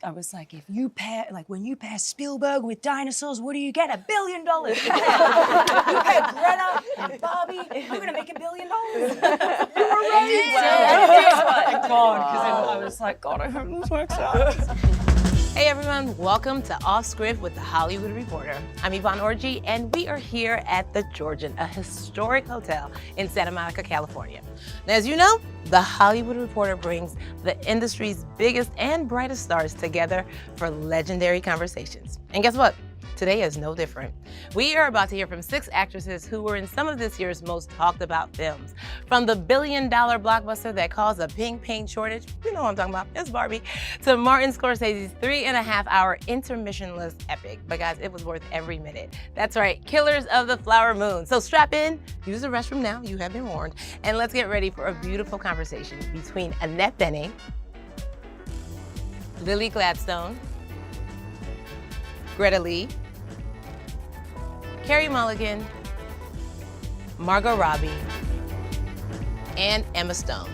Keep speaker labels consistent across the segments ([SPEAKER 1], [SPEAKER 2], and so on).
[SPEAKER 1] I was like, if you pair, like when you pair Spielberg with dinosaurs, what do you get? $1 billion. You pair Greta and Barbie, I'm gonna make $1 billion. You were right. Thank God, because I was like, God, I hope this works out.
[SPEAKER 2] Hey everyone, welcome to Off Script with the Hollywood Reporter. I'm Yvonne Orji, and we are here at the Georgian, a historic hotel in Santa Monica, California. Now, as you know, the Hollywood Reporter brings the industry's biggest and brightest stars together for legendary conversations. And guess what? Today is no different. We are about to hear from 6 actresses who were in some of this year's most talked about films. From the billion-dollar blockbuster that caused a pink paint shortage, you know what I'm talking about, it's Barbie, to Martin Scorsese's 3.5-hour intermissionless epic. But guys, it was worth every minute. That's right, Killers of the Flower Moon. So strap in, use the restroom now, you have been warned, and let's get ready for a beautiful conversation between Annette Bening, Gladstone, Greta Lee, Carey Mulligan, Margot Robbie, and Emma Stone.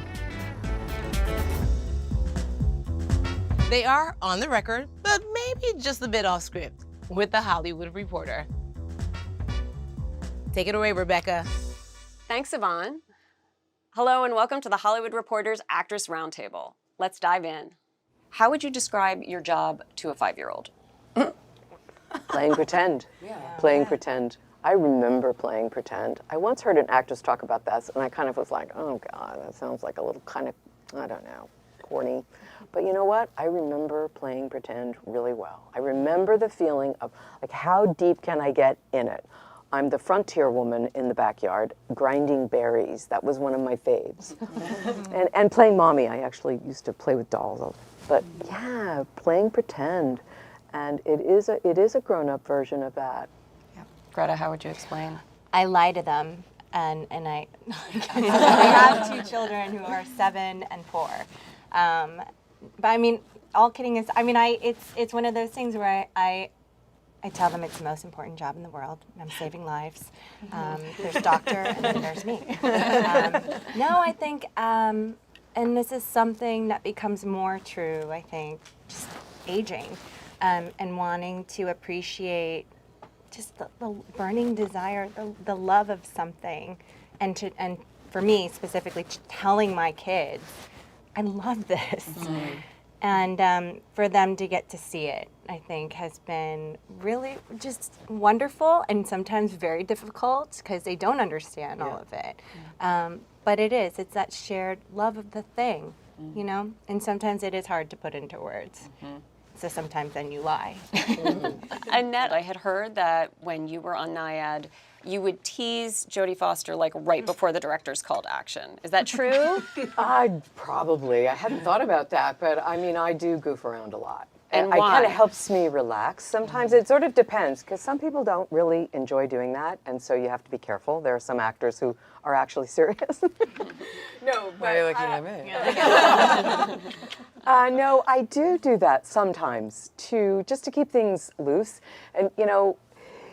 [SPEAKER 2] They are on the record, but maybe just a bit off script with the Hollywood Reporter. Take it away, Rebecca.
[SPEAKER 3] Thanks, Yvonne. Hello and welcome to the Hollywood Reporter's Actress Roundtable. Let's dive in. How would you describe your job to a 5-year-old?
[SPEAKER 4] Playing pretend. Playing pretend. I remember playing pretend. I once heard an actress talk about this, and I kind of was like, oh God, that sounds like a little kind of, I don't know, corny. But you know what? I remember playing pretend really well. I remember the feeling of, like, how deep can I get in it? I'm the frontier woman in the backyard, grinding berries. That was one of my faves. and playing mommy. I actually used to play with dolls. But yeah, playing pretend. And it is a grown-up version of that.
[SPEAKER 3] Yep. Greta, how would you explain?
[SPEAKER 5] I lie to them, and I have 2 children who are 7 and 4. But I mean, all kidding aside, I mean, it's one of those things where I tell them it's the most important job in the world. I'm saving lives. There's doctor, and then there's me. No, I think, and this is something that becomes more true, I think, just aging. And wanting to appreciate just the burning desire, the love of something, and for me specifically, telling my kids, I love this, and for them to get to see it, I think has been really just wonderful, and sometimes very difficult because they don't understand all of it. But it's that shared love of the thing, you know, and sometimes it is hard to put into words. So sometimes then you lie.
[SPEAKER 3] Annette, I had heard that when you were on Nyad, you would tease Jodie Foster like right before the director's call to action. Is that true?
[SPEAKER 4] Probably. I hadn't thought about that, but I mean, I do goof around a lot.
[SPEAKER 3] And
[SPEAKER 4] it
[SPEAKER 3] why?
[SPEAKER 4] kind of helps me relax. Sometimes it sort of depends, because some people don't really enjoy doing that, and so you have to be careful. There are some actors who are actually serious. No, but,
[SPEAKER 6] why are you looking at me?
[SPEAKER 4] No, I do that sometimes just to keep things loose. And you know,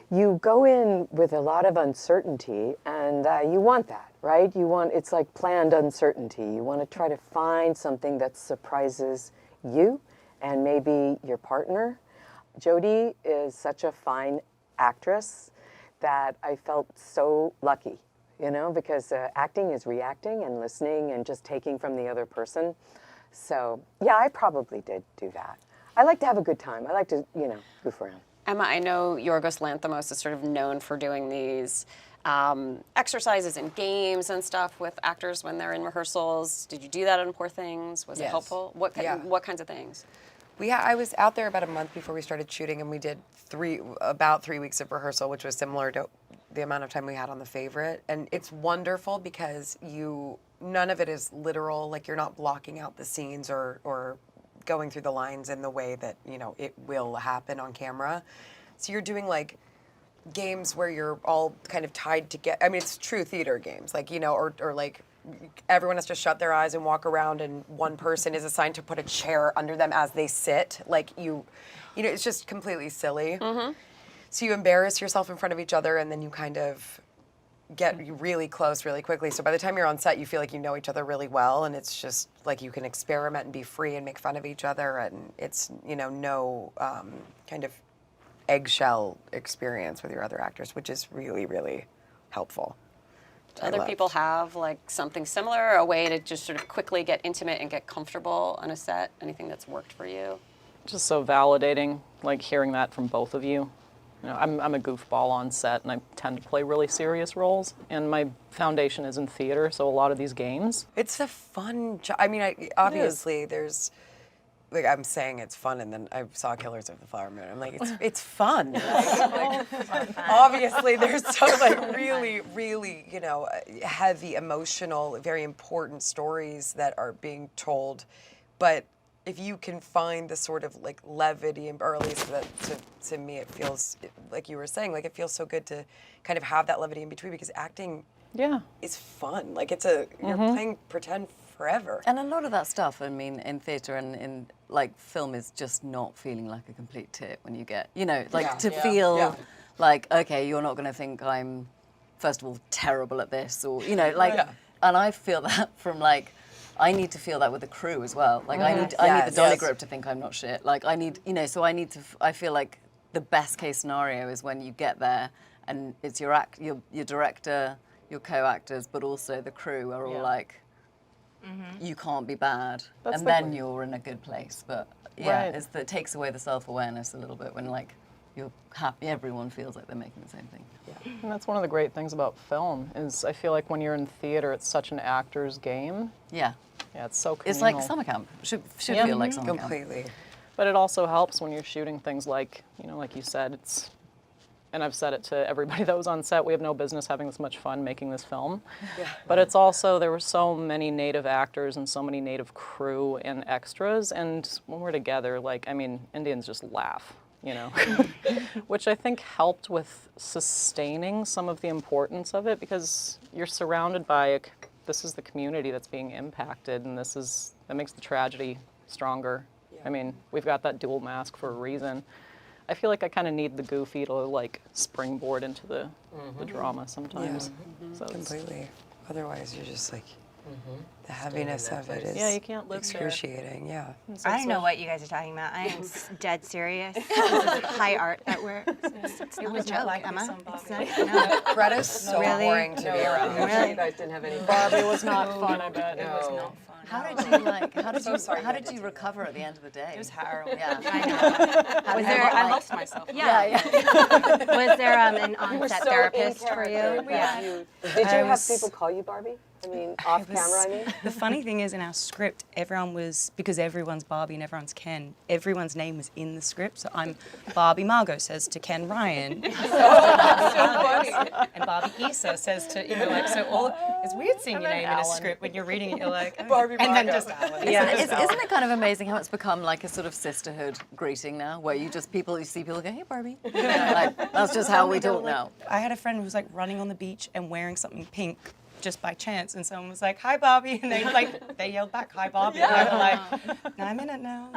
[SPEAKER 4] you go in with a lot of uncertainty, and you want that, right? It's like planned uncertainty. You want to try to find something that surprises you and maybe your partner. Jodie is such a fine actress that I felt so lucky, you know, because acting is reacting and listening and just taking from the other person. So, yeah, I probably did do that. I like to have a good time. I like to, you know, goof around.
[SPEAKER 3] Emma, I know Yorgos Lanthimos is sort of known for doing these exercises and games and stuff with actors when they're in rehearsals. Did you do that on Poor Things? Was it helpful? What kinds of things?
[SPEAKER 6] I was out there about a month before we started shooting, and we did about 3 weeks of rehearsal, which was similar to the amount of time we had on The Favorite. And it's wonderful because none of it is literal, like you're not blocking out the scenes or going through the lines in the way that, you know, it will happen on camera. So you're doing like games where you're all kind of tied together. I mean, it's true theater games, like, you know, or like everyone has to shut their eyes and walk around, and one person is assigned to put a chair under them as they sit. Like you know, it's just completely silly. So you embarrass yourself in front of each other, and then you kind of get really close really quickly. So by the time you're on set, you feel like you know each other really well, and it's just like you can experiment and be free and make fun of each other, and it's, you know, no kind of eggshell experience with your other actors, which is really, really helpful.
[SPEAKER 3] Do other people have like something similar, a way to just sort of quickly get intimate and get comfortable on a set? Anything that's worked for you?
[SPEAKER 7] Just so validating, like hearing that from both of you. You know, I'm a goofball on set, and I tend to play really serious roles. And my foundation is in theater, so a lot of these games.
[SPEAKER 6] It's a fun job. I mean, obviously there's, like, I'm saying it's fun, and then I saw Killers of the Flower Moon. I'm like, it's fun. Right? Like, obviously, there's some like really, really, you know, heavy, emotional, very important stories that are being told, but if you can find the sort of like levity, or at least that to me it feels like you were saying, like it feels so good to kind of have that levity in between, because acting is fun. Like it's you're playing pretend forever.
[SPEAKER 8] And a lot of that stuff, I mean, in theatre and in like film is just not feeling like a complete tit when you get, you know, like to feel like, okay, you're not going to think I'm, first of all, terrible at this, or, you know, like, and I feel that from like, I need to feel that with the crew as well. Like I need the dolly grip to think I'm not shit. Like I need, you know, so I feel like the best case scenario is when you get there and it's your director, your co-actors, but also the crew are all like, you can't be bad. And then you're in a good place. But it takes away the self-awareness a little bit when like you're happy, everyone feels like they're making the same thing.
[SPEAKER 7] Yeah. And that's one of the great things about film is I feel like when you're in theater, it's such an actor's game.
[SPEAKER 8] Yeah.
[SPEAKER 7] Yeah, it's so communal.
[SPEAKER 8] It's like summer camp. Should feel like summer camp.
[SPEAKER 6] Completely.
[SPEAKER 7] But it also helps when you're shooting things like, you know, like you said, it's, and I've said it to everybody that was on set, we have no business having this much fun making this film. But it's also, there were so many native actors and so many native crew and extras, and when we're together, like, I mean, Indians just laugh, you know, which I think helped with sustaining some of the importance of it, because you're surrounded by this is the community that's being impacted, and that makes the tragedy stronger. I mean, we've got that dual mask for a reason. I feel like I kind of need the goofy to like springboard into the drama sometimes. So
[SPEAKER 6] Completely. Otherwise, you're just like, the heaviness of it is
[SPEAKER 7] you can't live
[SPEAKER 6] excruciating. Yeah.
[SPEAKER 5] I don't know what you guys are talking about. I am dead serious. This is high art that we're. It's not a joke, Emma. It's not, no.
[SPEAKER 6] Greta's so boring to be around.
[SPEAKER 5] Really?
[SPEAKER 4] You guys didn't have any
[SPEAKER 7] Barbie was not fun, I bet.
[SPEAKER 4] It was not fun.
[SPEAKER 8] How did you recover at the end of the day?
[SPEAKER 1] It was harrowing.
[SPEAKER 8] Yeah.
[SPEAKER 5] I know. Was there?
[SPEAKER 1] I lost myself.
[SPEAKER 5] Was there an on-set therapist for you?
[SPEAKER 4] Did you have people call you Barbie? I mean, off camera, I mean?
[SPEAKER 1] The funny thing is, in our script, everyone was, because everyone's Barbie and everyone's Ken, everyone's name was in the script. So I'm Barbie Margot says to Ken Ryan. so funny. And Barbie Issa says to, you know, like, so all, it's weird seeing your name in a script when you're reading it, you're like, oh.
[SPEAKER 6] Barbie
[SPEAKER 1] and then
[SPEAKER 6] Margot.
[SPEAKER 1] just Alan.
[SPEAKER 8] Isn't it kind of amazing how it's become like a sort of sisterhood greeting now, where you see people go, hey Barbie. Like, that's just how we talk now.
[SPEAKER 1] I had a friend who was like running on the beach and wearing something pink just by chance, and someone was like, hi Barbie, and they yelled back, hi Barbie, and I was like, no, I'm in it now.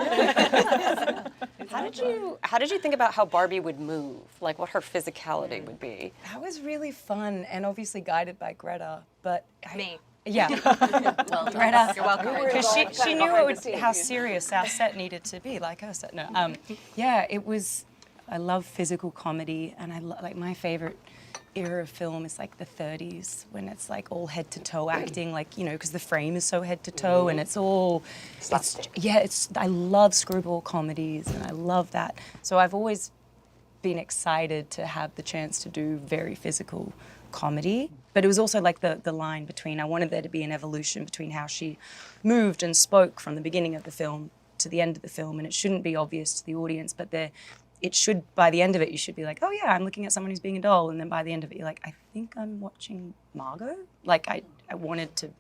[SPEAKER 3] How did you think about how Barbie would move? Like what her physicality would be?
[SPEAKER 1] That was really fun, and obviously guided by Greta, but
[SPEAKER 5] Me.
[SPEAKER 1] Yeah.
[SPEAKER 8] Well,
[SPEAKER 1] Greta.
[SPEAKER 5] You're welcome.
[SPEAKER 1] Because she knew how serious our set needed to be, like her set. No, yeah, it was, I love physical comedy, and like my favorite era of film is like the 30s, when it's like all head to toe acting, like, you know, because the frame is so head to toe, and it's all, I love screwball comedies, and I love that. So I've always been excited to have the chance to do very physical comedy. But it was also like the line between, I wanted there to be an evolution between how she moved and spoke from the beginning of the film to the end of the film, and it shouldn't be obvious to the audience, but it should, by the end of it, you should be like, oh yeah, I'm looking at someone who's being a doll, and then by the end of it, you're like, I think I'm watching Margot. Like I wanted to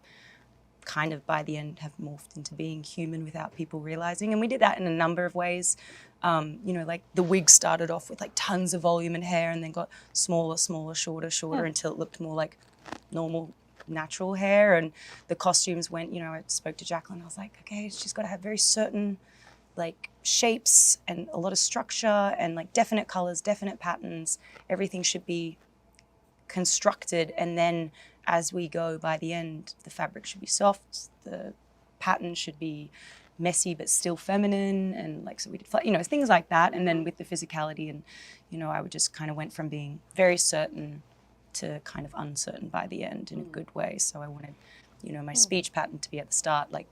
[SPEAKER 1] kind of, by the end, have morphed into being human without people realizing, and we did that in a number of ways. You know, like the wig started off with like tons of volume and hair, and then got smaller, shorter, until it looked more like normal, natural hair, and the costumes went, you know, I spoke to Jacqueline, I was like, okay, she's got to have very certain like shapes and a lot of structure and like definite colors, definite patterns. Everything should be constructed, and then as we go, by the end, the fabric should be soft, the pattern should be messy but still feminine, and like, so we did, you know, things like that. And then with the physicality, and you know, I would just kind of went from being very certain to kind of uncertain by the end in a good way. So I wanted, you know, my speech pattern to be at the start, like,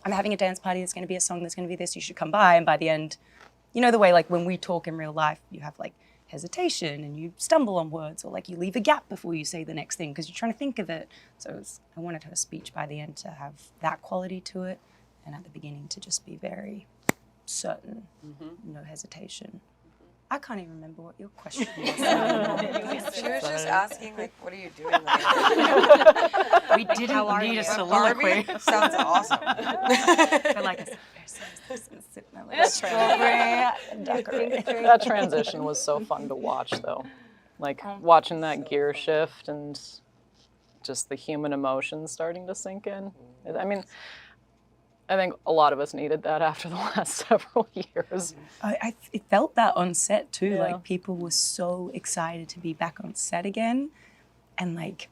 [SPEAKER 1] I'm having a dance party, there's going to be a song, there's going to be this, you should come by. And by the end, you know, the way like when we talk in real life, you have like hesitation and you stumble on words, or like you leave a gap before you say the next thing because you're trying to think of it. So I wanted her speech by the end to have that quality to it, and at the beginning to just be very certain, no hesitation. I can't even remember what your question was.
[SPEAKER 6] She was just asking, like, what are you doing later?
[SPEAKER 1] We didn't need a soliloquy.
[SPEAKER 6] Barbie sounds awesome.
[SPEAKER 1] But like I said, there's sitting there like strawberry and decorate.
[SPEAKER 7] That transition was so fun to watch, though. Like watching that gear shift and just the human emotions starting to sink in. I mean, I think a lot of us needed that after the last several years.
[SPEAKER 1] It felt that on set too.
[SPEAKER 7] Yeah.
[SPEAKER 1] Like people were so excited to be back on set again, and like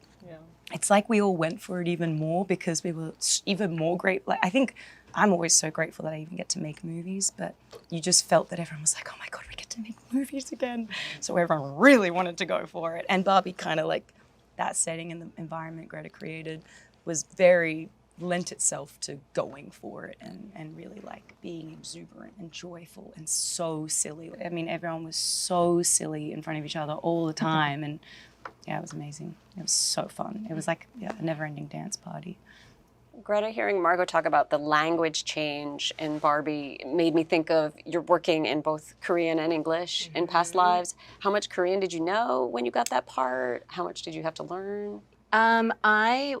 [SPEAKER 1] it's like we all went for it even more because we were even more great. Like I think I'm always so grateful that I even get to make movies, but you just felt that everyone was like, oh my God, we get to make movies again. So everyone really wanted to go for it. And Barbie kind of like that setting and the environment Greta created was very lent itself to going for it and really like being exuberant and joyful and so silly. I mean, everyone was so silly in front of each other all the time, and yeah, it was amazing. It was so fun. It was like a never-ending dance party.
[SPEAKER 3] Greta, hearing Margot talk about the language change in Barbie made me think of you're working in both Korean and English in past lives. How much Korean did you know when you got that part? How much did you have to learn?
[SPEAKER 5] I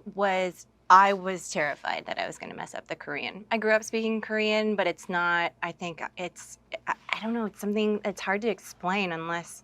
[SPEAKER 5] was terrified that I was going to mess up the Korean. I grew up speaking Korean, but it's not, I think it's, I don't know, it's something that's hard to explain unless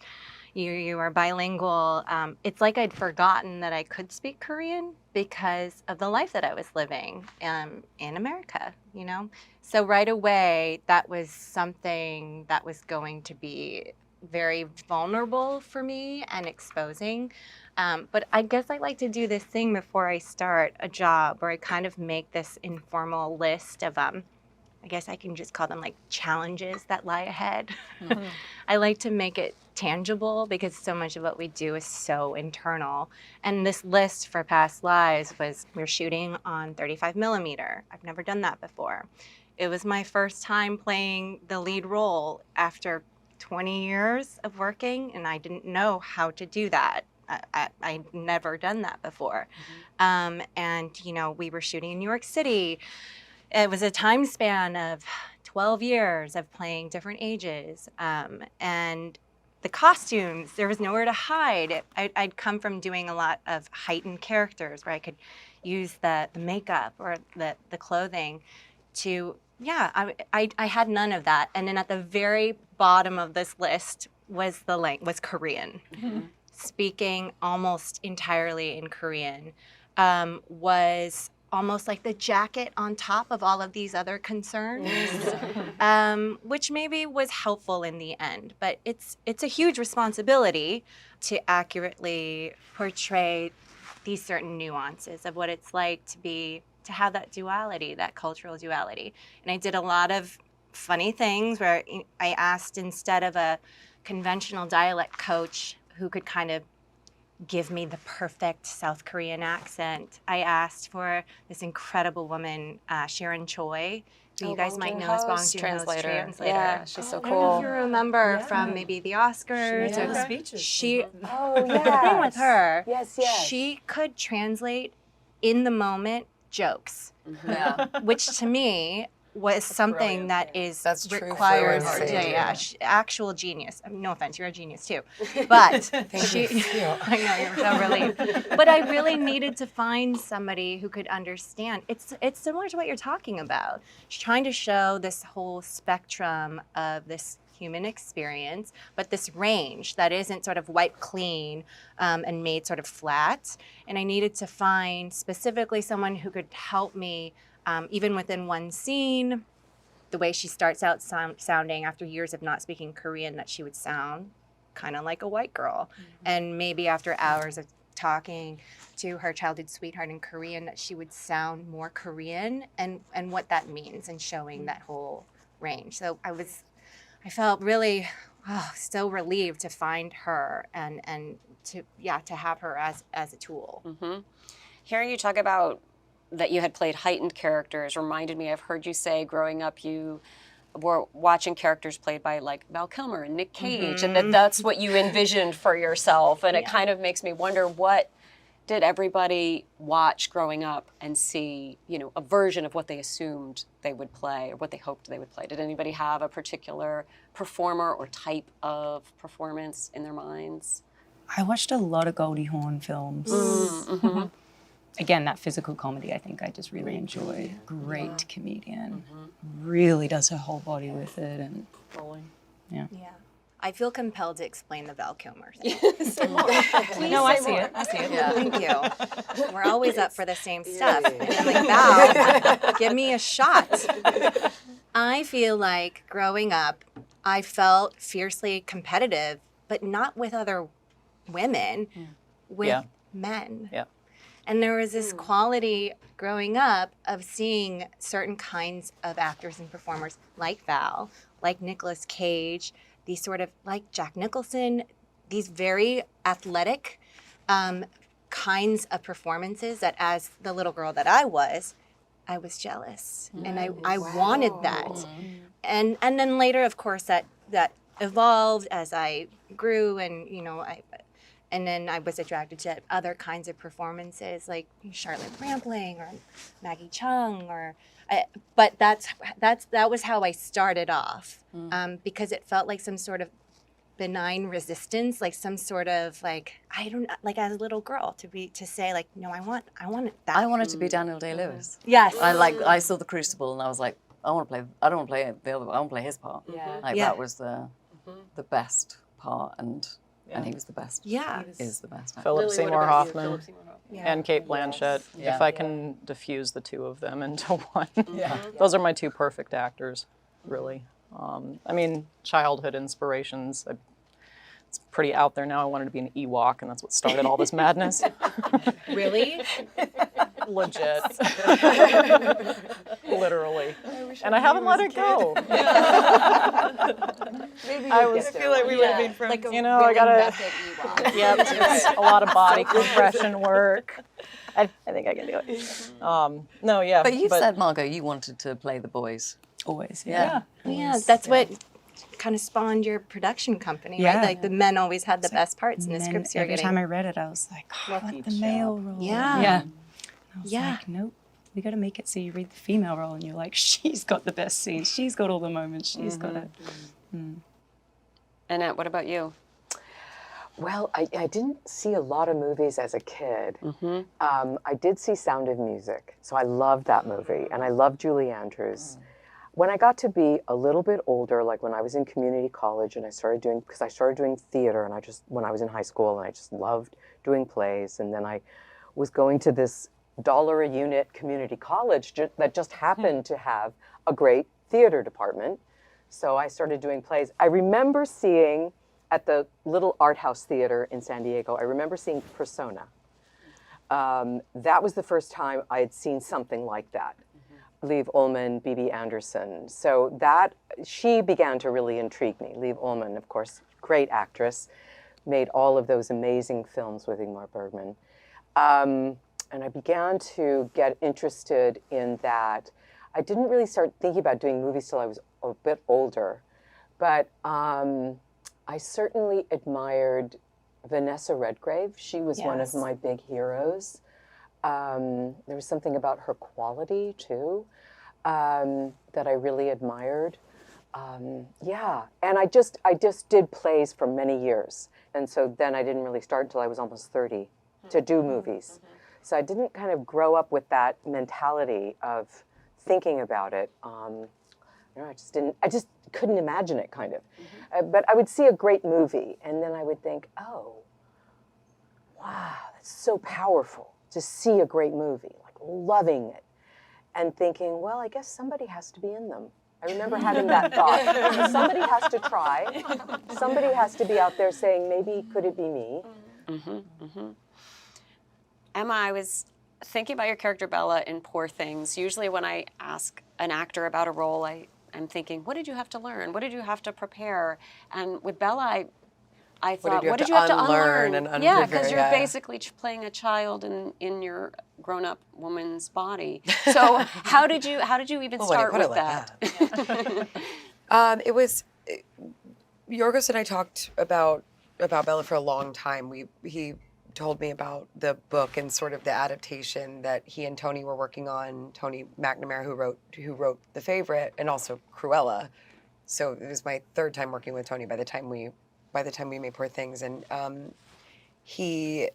[SPEAKER 5] you are bilingual. It's like I'd forgotten that I could speak Korean because of the life that I was living in America, you know? So right away, that was something that was going to be very vulnerable for me and exposing. But I guess I like to do this thing before I start a job where I kind of make this informal list of, I guess I can just call them like challenges that lie ahead. I like to make it tangible because so much of what we do is so internal. And this list for past lives was, we're shooting on 35 millimeter. I've never done that before. It was my first time playing the lead role after 20 years of working, and I didn't know how to do that. I'd never done that before. And, you know, we were shooting in New York City. It was a time span of 12 years of playing different ages. And the costumes, there was nowhere to hide. I'd come from doing a lot of heightened characters where I could use the makeup or the clothing to, I had none of that. And then at the very bottom of this list was was Korean. Speaking almost entirely in Korean was almost like the jacket on top of all of these other concerns, which maybe was helpful in the end. But it's a huge responsibility to accurately portray these certain nuances of what it's like to have that duality, that cultural duality. And I did a lot of funny things where I asked, instead of a conventional dialect coach who could kind of give me the perfect South Korean accent, I asked for this incredible woman, Sharon Choi, who you guys might know as Bong Joon-ho's translator.
[SPEAKER 3] Yeah, she's so
[SPEAKER 5] I don't know
[SPEAKER 3] cool.
[SPEAKER 5] if you remember from maybe the Oscars or
[SPEAKER 1] the speeches.
[SPEAKER 4] Oh,
[SPEAKER 5] the thing with her,
[SPEAKER 4] Yes.
[SPEAKER 5] she could translate in the moment jokes, which to me was something that is
[SPEAKER 6] That's true
[SPEAKER 5] requires
[SPEAKER 6] fluency.
[SPEAKER 5] actual genius. I mean, no offense, you're a genius too, but I know you're so relieved. But I really needed to find somebody who could understand. It's similar to what you're talking about. She's trying to show this whole spectrum of this human experience, but this range that isn't sort of wiped clean and made sort of flat. And I needed to find specifically someone who could help me even within one scene, the way she starts out sounding after years of not speaking Korean, that she would sound kind of like a white girl. And maybe after hours of talking to her childhood sweetheart in Korean, that she would sound more Korean, and what that means, and showing that whole range. So I felt really so relieved to find her and to have her as a tool.
[SPEAKER 3] Hearing you talk about that you had played heightened characters reminded me, I've heard you say growing up you were watching characters played by like Val Kilmer and Nick Cage, and that's what you envisioned for yourself. And it kind of makes me wonder, what did everybody watch growing up and see, you know, a version of what they assumed they would play or what they hoped they would play? Did anybody have a particular performer or type of performance in their minds?
[SPEAKER 1] I watched a lot of Goldie Hawn films. Again, that physical comedy, I think I just really enjoyed. Great comedian. Really does her whole body with it. And yeah.
[SPEAKER 5] I feel compelled to explain the Val Kilmer thing.
[SPEAKER 1] No, I see it. I see it.
[SPEAKER 5] Yeah. Thank you. We're always up for the same stuff. And I'm like, Val, give me a shot. I feel like growing up, I felt fiercely competitive, but not with other women, with men.
[SPEAKER 7] Yeah.
[SPEAKER 5] And there was this quality growing up of seeing certain kinds of actors and performers like Val, like Nicolas Cage, these sort of, like Jack Nicholson, these very athletic kinds of performances that, as the little girl that I was jealous. And I wanted that. And then later, of course, that evolved as I grew, and, you know, and then I was attracted to other kinds of performances like Charlotte Rampling or Maggie Chung, but that was how I started off, because it felt like some sort of benign resistance, like some sort of like, I don't know, like as a little girl to say like, no, I want that.
[SPEAKER 8] I wanted to be Daniel Day-Lewis.
[SPEAKER 5] Yes.
[SPEAKER 8] I saw The Crucible and I was like, I don't want to play the other. I want to play his part. That was the best part, and he was the best.
[SPEAKER 5] Yeah.
[SPEAKER 8] Is the best.
[SPEAKER 7] Philip Seymour Hoffman and Kate Blanchett. If I can diffuse the two of them into one, those are my two perfect actors, really. I mean, childhood inspirations. It's pretty out there now. I wanted to be an Ewok, and that's what started all this madness.
[SPEAKER 5] Really?
[SPEAKER 7] Legit. Literally. And I haven't let it go.
[SPEAKER 4] Maybe
[SPEAKER 7] I feel like we would have been friends. Like I gotta. Yep, it's a lot of body compression work. I think I can do it.
[SPEAKER 8] But you said, Margot, you wanted to play the boys.
[SPEAKER 1] Always,
[SPEAKER 5] Yeah, that's what kind of spawned your production company, right? Like the men always had the best parts in the scripts you're
[SPEAKER 1] every
[SPEAKER 5] getting.
[SPEAKER 1] time I read it, I was like, oh, I want the male role.
[SPEAKER 5] Yeah.
[SPEAKER 1] Yeah. I was like, nope. We got to make it so you read the female role and you're like, she's got the best scenes. She's got all the moments. She's got it.
[SPEAKER 3] Annette, what about you?
[SPEAKER 4] Well, I didn't see a lot of movies as a kid. I did see Sound of Music, so I loved that movie, and I loved Julie Andrews. When I got to be a little bit older, like when I was in community college and I started doing theater, and when I was in high school, and I just loved doing plays, and then I was going to this $1 a unit community college that just happened to have a great theater department. So I started doing plays. I remember seeing at the little art house theater in San Diego, I remember seeing Persona. That was the first time I had seen something like that. Liv Ullmann, Bibi Andersson. So she began to really intrigue me. Liv Ullmann, of course, great actress, made all of those amazing films with Ingmar Bergman. And I began to get interested in that. I didn't really start thinking about doing movies till I was a bit older, but I certainly admired Vanessa Redgrave. She was one of my big heroes. There was something about her quality too that I really admired. And I just did plays for many years, and so then I didn't really start until I was almost 30 to do movies. So I didn't kind of grow up with that mentality of thinking about it. I just couldn't imagine it, kind of. But I would see a great movie, and then I would think, oh, wow, that's so powerful to see a great movie, like loving it, and thinking, well, I guess somebody has to be in them. I remember having that thought. Somebody has to try. Somebody has to be out there saying, maybe could it be me?
[SPEAKER 3] Emma, I was thinking about your character Bella in Poor Things. Usually when I ask an actor about a role, I'm thinking, what did you have to learn? What did you have to prepare? And with Bella, I thought, what did you have to unlearn?
[SPEAKER 6] And
[SPEAKER 3] Yeah, because you're basically playing a child in your grown-up woman's body. So how did you even start with that?
[SPEAKER 6] It was Yorgos and I talked about Bella for a long time. He told me about the book and sort of the adaptation that he and Tony were working on. Tony McNamara, who wrote The Favorite and also Cruella. So it was my third time working with Tony by the time we made Poor Things, and he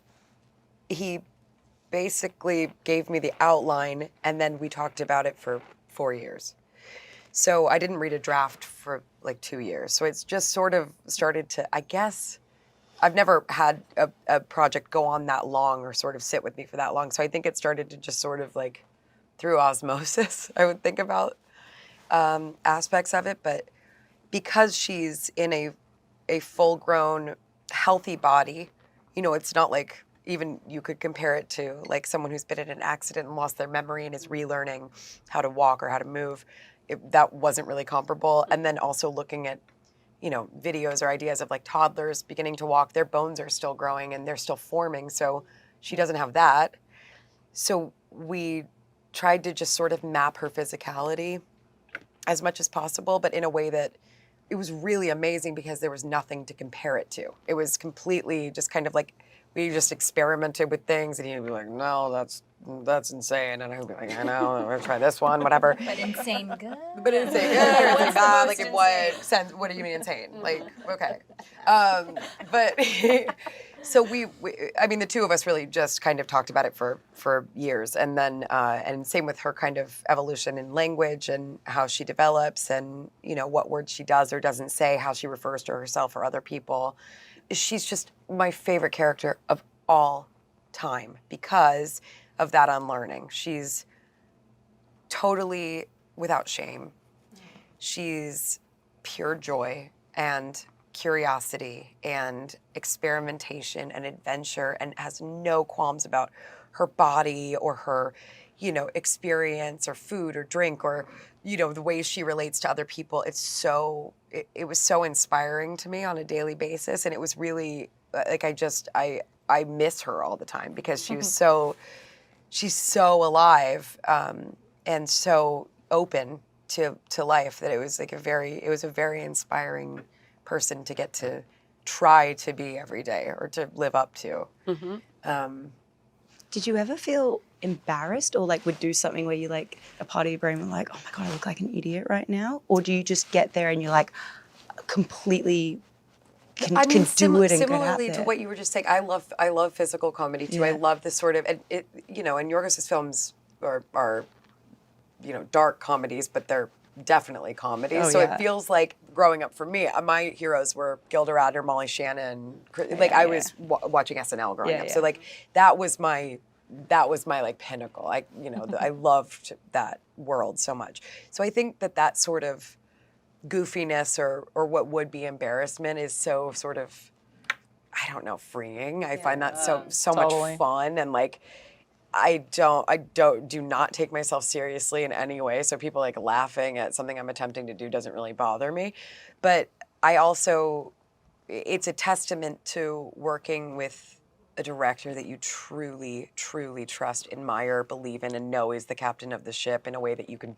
[SPEAKER 6] basically gave me the outline, and then we talked about it for 4 years. So I didn't read a draft for like 2 years. So it's just sort of started to, I guess, I've never had a project go on that long or sort of sit with me for that long. So I think it started to just sort of like through osmosis, I would think about aspects of it. But because she's in a full-grown, healthy body, you know, it's not like even you could compare it to like someone who's been in an accident and lost their memory and is relearning how to walk or how to move. That wasn't really comparable. And then also looking at, you know, videos or ideas of like toddlers beginning to walk, their bones are still growing and they're still forming. So she doesn't have that. So we tried to just sort of map her physicality as much as possible, but in a way that it was really amazing because there was nothing to compare it to. It was completely just kind of like, we just experimented with things and he'd be like, no, that's insane. And I'd be like, I know, I'm gonna try this one, whatever.
[SPEAKER 9] But insane good.
[SPEAKER 6] But insane good, or insane bad, like in what sense, what do you mean insane? Like, okay. But, so we, I mean, the two of us really just kind of talked about it for years. And then, and same with her kind of evolution in language and how she develops and, you know, what words she does or doesn't say, how she refers to herself or other people. She's just my favorite character of all time because of that unlearning. She's totally without shame. She's pure joy and curiosity and experimentation and adventure and has no qualms about her body or her, you know, experience or food or drink or, you know, the way she relates to other people. It's so, it was so inspiring to me on a daily basis. And it was really, like, I miss her all the time because she was she's so alive and so open to life that it was like a very inspiring person to get to try to be every day or to live up to.
[SPEAKER 1] Did you ever feel embarrassed or like would do something where you like a part of your brain were like, oh my God, I look like an idiot right now? Or do you just get there and you're like completely can do it and
[SPEAKER 6] similarly
[SPEAKER 1] get out there?
[SPEAKER 6] to what you were just saying, I love physical comedy too.
[SPEAKER 1] Yeah.
[SPEAKER 6] I love this sort of, and it, you know, and Yorgos's films are, you know, dark comedies, but they're definitely comedies.
[SPEAKER 1] Oh,
[SPEAKER 6] so
[SPEAKER 1] yeah.
[SPEAKER 6] it feels like growing up for me, my heroes were Gilda Radner, Molly Shannon. Like I was watching SNL growing up. So like that was my like pinnacle. I loved that world so much. So I think that sort of goofiness or what would be embarrassment is so sort of, I don't know, freeing. I find that so
[SPEAKER 7] Totally.
[SPEAKER 6] much fun and like I do not take myself seriously in any way. So people like laughing at something I'm attempting to do doesn't really bother me. But I also, it's a testament to working with a director that you truly, truly trust, admire, believe in, and know is the captain of the ship in a way that you can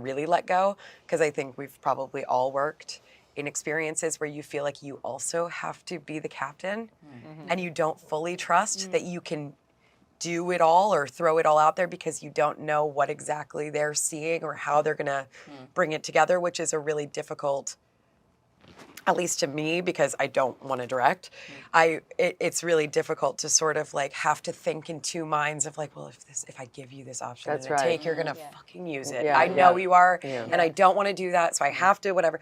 [SPEAKER 6] really let go. Because I think we've probably all worked in experiences where you feel like you also have to be the captain and you don't fully trust that you can do it all or throw it all out there because you don't know what exactly they're seeing or how they're gonna bring it together, which is a really difficult, at least to me, because I don't want to direct. It's really difficult to sort of like have to think in two minds of like, well, if I give you this option
[SPEAKER 4] That's
[SPEAKER 6] and
[SPEAKER 4] right.
[SPEAKER 6] take, you're gonna fucking use it.
[SPEAKER 4] Yeah,
[SPEAKER 6] I know
[SPEAKER 4] yeah.
[SPEAKER 6] you are,
[SPEAKER 4] Yeah.
[SPEAKER 6] and I don't want to do that, so I have to, whatever.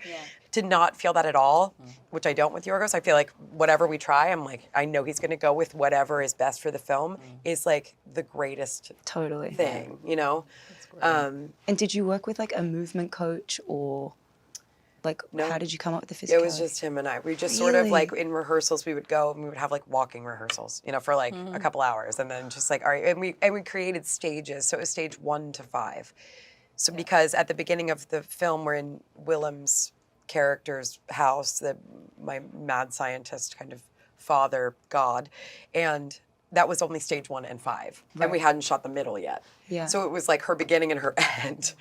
[SPEAKER 6] To not feel that at all, which I don't with Yorgos. I feel like whatever we try, I'm like, I know he's gonna go with whatever is best for the film is like the greatest
[SPEAKER 1] Totally.
[SPEAKER 6] thing, you know?
[SPEAKER 1] And did you work with like a movement coach or like how did you come up with the physicality?
[SPEAKER 6] It was just him and I. We just sort of like in rehearsals we would go and we would have like walking rehearsals, you know, for like a couple hours, and then just like all right, and we created stages. So it was stage 1 to 5. So because at the beginning of the film we're in Willem's character's house, my mad scientist kind of father god, and that was only stage 1 and 5, and we hadn't shot the middle yet.
[SPEAKER 1] Yeah.
[SPEAKER 6] So it was like her beginning and her end.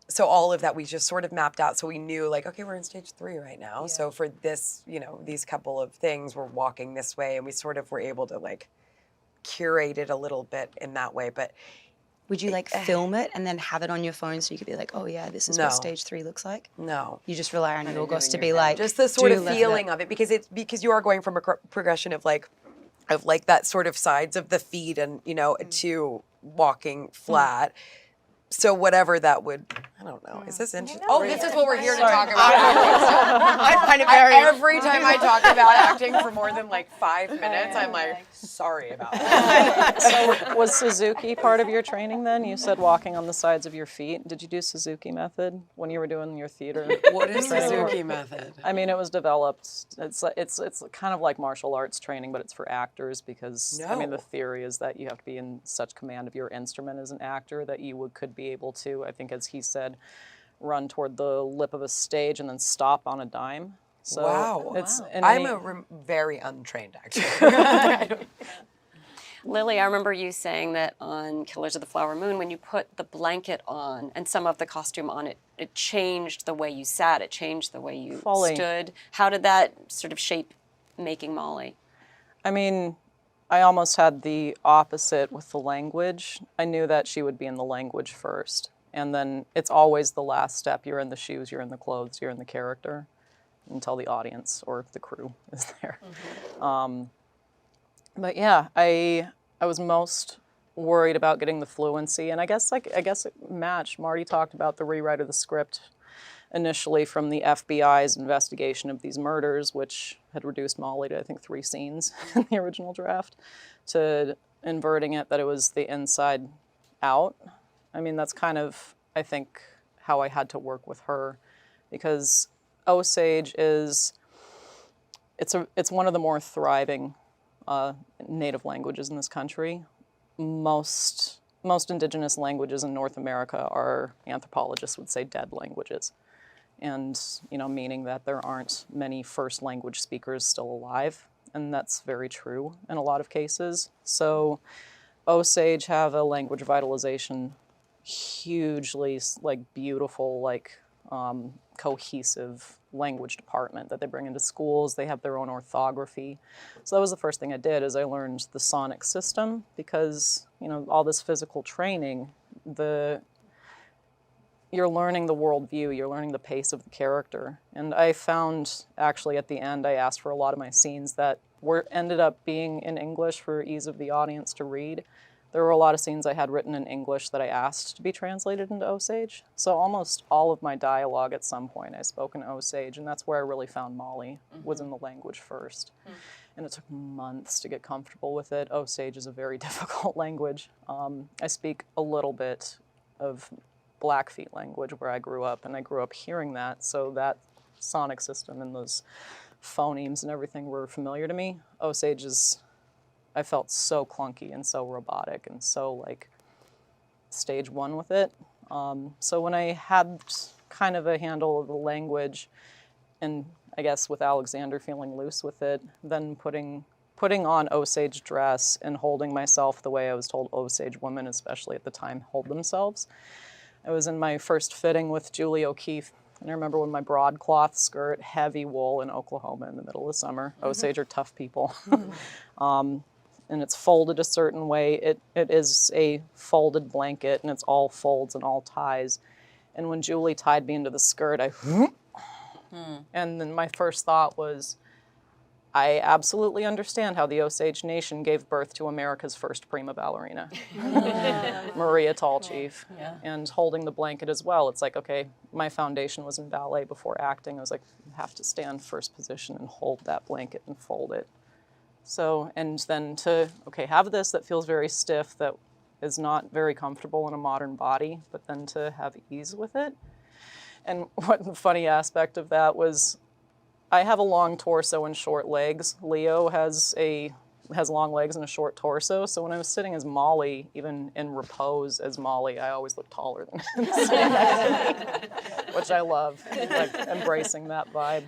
[SPEAKER 6] So all of that we just sort of mapped out. So we knew like, okay, we're in stage 3 right now. Yeah. So for this, you know, these couple of things, we're walking this way, and we sort of were able to like curate it a little bit in that way. But
[SPEAKER 1] would you like film it and then have it on your phone so you could be like, oh yeah, this is what stage 3 looks like?
[SPEAKER 6] No.
[SPEAKER 1] You just rely on Yorgos to be like,
[SPEAKER 6] just the sort of feeling of it, because you are going from a progression of like that sort of sides of the feet and, you know, to walking flat. So whatever that would, I don't know. Is this interesting? Oh, this is what we're here to talk about. I find it every time I talk about acting for more than like 5 minutes, I'm like, sorry about that.
[SPEAKER 7] So was Suzuki part of your training then? You said walking on the sides of your feet. Did you do Suzuki method when you were doing your theater?
[SPEAKER 6] What is Suzuki method?
[SPEAKER 7] I mean, it was developed. It's kind of like martial arts training, but it's for actors because I mean the theory is that you have to be in such command of your instrument as an actor that you could be able to, I think as he said, run toward the lip of a stage and then stop on a dime. So
[SPEAKER 6] I'm a very untrained actor.
[SPEAKER 3] Lily, I remember you saying that on Killers of the Flower Moon, when you put the blanket on and some of the costume on it, it changed the way you sat, it changed the way you stood. How did that sort of shape making Molly?
[SPEAKER 7] I mean, I almost had the opposite with the language. I knew that she would be in the language first. And then it's always the last step. You're in the shoes, you're in the clothes, you're in the character until the audience or the crew is there. But yeah, I was most worried about getting the fluency. And I guess it matched. Marty talked about the rewrite of the script initially from the FBI's investigation of these murders, which had reduced Molly to, I think, 3 scenes in the original draft, to inverting it that it was the inside out. I mean, that's kind of, I think, how I had to work with her, because Osage it's one of the more thriving native languages in this country. Most indigenous languages in North America are, anthropologists would say, dead languages. And, you know, meaning that there aren't many first language speakers still alive. And that's very true in a lot of cases. So Osage have a language revitalization hugely, like, beautiful, like, cohesive language department that they bring into schools. They have their own orthography. So that was the first thing I did, is I learned the sonic system, because, you know, all this physical training, you're learning the worldview, you're learning the pace of the character. And I found, actually, at the end, I asked for a lot of my scenes that ended up being in English for ease of the audience to read. There were a lot of scenes I had written in English that I asked to be translated into Osage. So almost all of my dialogue at some point I spoke in Osage, and that's where I really found Molly, was in the language first. And it took months to get comfortable with it. Osage is a very difficult language. I speak a little bit of Blackfeet language where I grew up, and I grew up hearing that, so that sonic system and those phonemes and everything were familiar to me. Osage I felt so clunky and so robotic and so like stage 1 with it. So when I had kind of a handle of the language, and I guess with Alexander feeling loose with it, then putting on Osage dress and holding myself the way I was told Osage women, especially at the time, hold themselves. I was in my first fitting with Julie O'Keefe, and I remember when my broadcloth skirt, heavy wool in Oklahoma in the middle of summer. Osage are tough people. And it's folded a certain way. It is a folded blanket, and it's all folds and all ties. And when Julie tied me into the skirt, and then my first thought was, I absolutely understand how the Osage Nation gave birth to America's first prima ballerina, Maria Tallchief. And holding the blanket as well. It's like, okay, my foundation was in ballet before acting. I was like, you have to stand first position and hold that blanket and fold it. So, and then to, okay, have this that feels very stiff, that is not very comfortable in a modern body, but then to have ease with it. And what the funny aspect of that was, I have a long torso and short legs. Leo has long legs and a short torso, so when I was sitting as Molly, even in repose as Molly, I always looked taller than him, which I love, like embracing that vibe.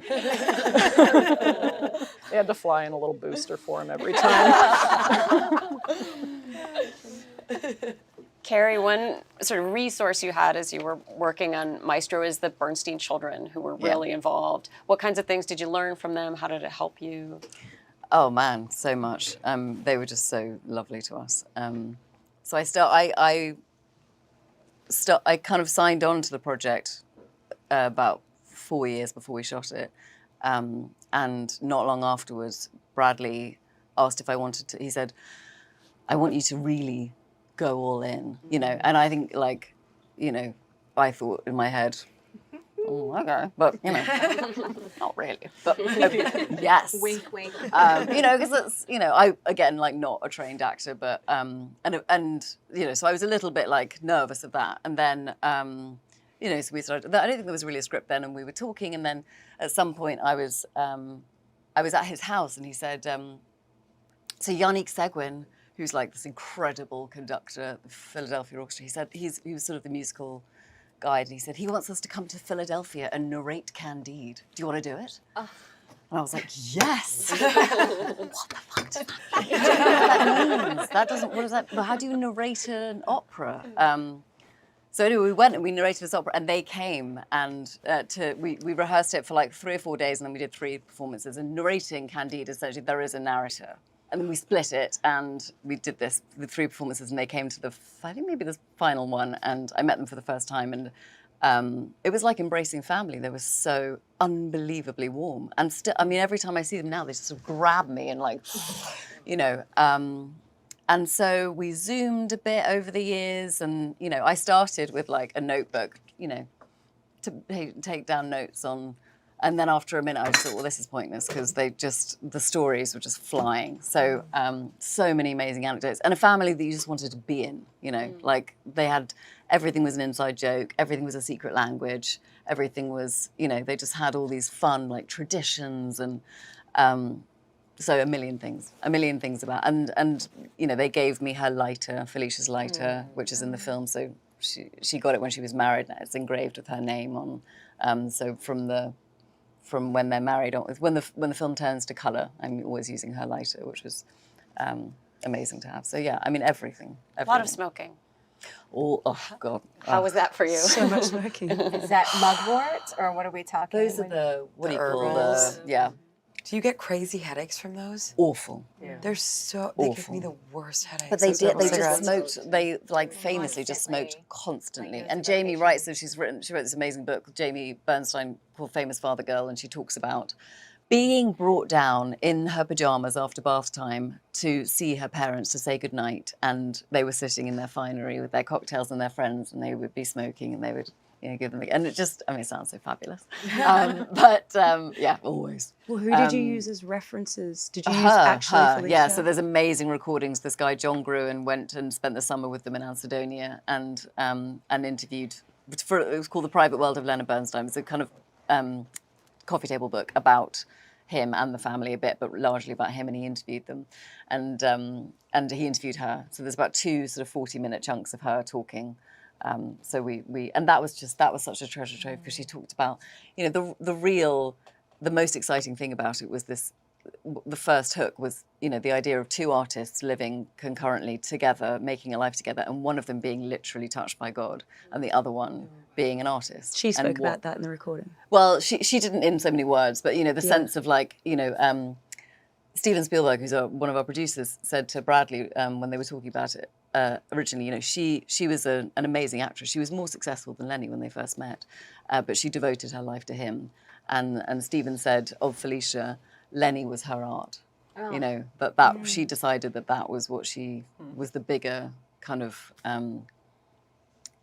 [SPEAKER 7] They had to fly in a little booster for him every time.
[SPEAKER 3] Carey, one sort of resource you had as you were working on Maestro is the Bernstein children who were really involved. What kinds of things did you learn from them? How did it help you?
[SPEAKER 8] Oh man, so much. They were just so lovely to us. So I kind of signed on to the project about 4 years before we shot it. And not long afterwards, Bradley asked if I wanted to, he said, I want you to really go all in, you know? And I think like, you know, I thought in my head, oh, okay, but you know, not really, but yes.
[SPEAKER 5] Wink, wink.
[SPEAKER 8] You know, because it's, you know, I, again, like not a trained actor, but, and, you know, so I was a little bit like nervous of that. And then, you know, so we started, I don't think there was really a script then, and we were talking, and then at some point I was at his house, and he said, so Yannick Seguin, who's like this incredible conductor at the Philadelphia Orchestra, he said, he was sort of the musical guide, and he said, he wants us to come to Philadelphia and narrate Candide. Do you want to do it? Oh. And I was like, yes! What the fuck does that mean? I don't know what that means. That doesn't, what is that? Well, how do you narrate an opera? So anyway, we went and we narrated this opera, and they came, and we rehearsed it for like 3 or 4 days, and then we did 3 performances. And narrating Candide, essentially, there is a narrator. And then we split it, and we did this, the 3 performances, and they came to I think maybe the final one, and I met them for the first time, and it was like embracing family. They were so unbelievably warm. And still, I mean, every time I see them now, they just sort of grab me and like, you know. And so we Zoomed a bit over the years, and, you know, I started with like a notebook, you know, to take down notes on. And then after a minute, I just thought, well, this is pointless, because the stories were just flying. So, so many amazing anecdotes. And a family that you just wanted to be in, you know, like everything was an inside joke, everything was a secret language, everything was, you know, they just had all these fun, like, traditions, and so a million things about, and you know, they gave me her lighter, Felicia's lighter, which is in the film. So she got it when she was married. It's engraved with her name on. So from when they're married, when the film turns to colour, I'm always using her lighter, which was amazing to have. So yeah, I mean, everything.
[SPEAKER 3] A lot of smoking.
[SPEAKER 8] Oh God.
[SPEAKER 3] How was that for you?
[SPEAKER 1] So much smoking.
[SPEAKER 5] Is that mugwort, or what are we talking?
[SPEAKER 8] Those are what do you call the, yeah.
[SPEAKER 6] Do you get crazy headaches from those?
[SPEAKER 8] Awful.
[SPEAKER 6] Yeah. They give me the worst headaches.
[SPEAKER 8] But they just smoked, they like famously just smoked constantly. And Jamie writes, so she wrote this amazing book, Jamie Bernstein, called Famous Father Girl, and she talks about being brought down in her pajamas after bath time to see her parents, to say goodnight, and they were sitting in their finery with their cocktails and their friends, and they would be smoking, and they would, you know, give them, and it just, I mean, it sounds so fabulous. Yeah, always.
[SPEAKER 1] Well, who did you use as references? Did you use actually Felicia?
[SPEAKER 8] Yeah, so there's amazing recordings. This guy, John Gruen, went and spent the summer with them in Ancedonia, and interviewed, it was called The Private World of Leonard Bernstein. It's a kind of coffee table book about him and the family a bit, but largely about him, and he interviewed them. And he interviewed her. So there's about 2 sort of 40-minute chunks of her talking. So and that was such a treasure trove, because she talked about, you know, the most exciting thing about it was the first hook was, you know, the idea of 2 artists living concurrently together, making a life together, and one of them being literally touched by God, and the other one being an artist.
[SPEAKER 1] She spoke about that in the recording.
[SPEAKER 8] Well, she didn't in so many words, but, you know, the sense of like, you know, Steven Spielberg, who's one of our producers, said to Bradley when they were talking about it originally, you know, she was an amazing actress. She was more successful than Lenny when they first met, but she devoted her life to him. And Steven said of Felicia, Lenny was her art, you know, that she decided that was what she was the bigger kind of,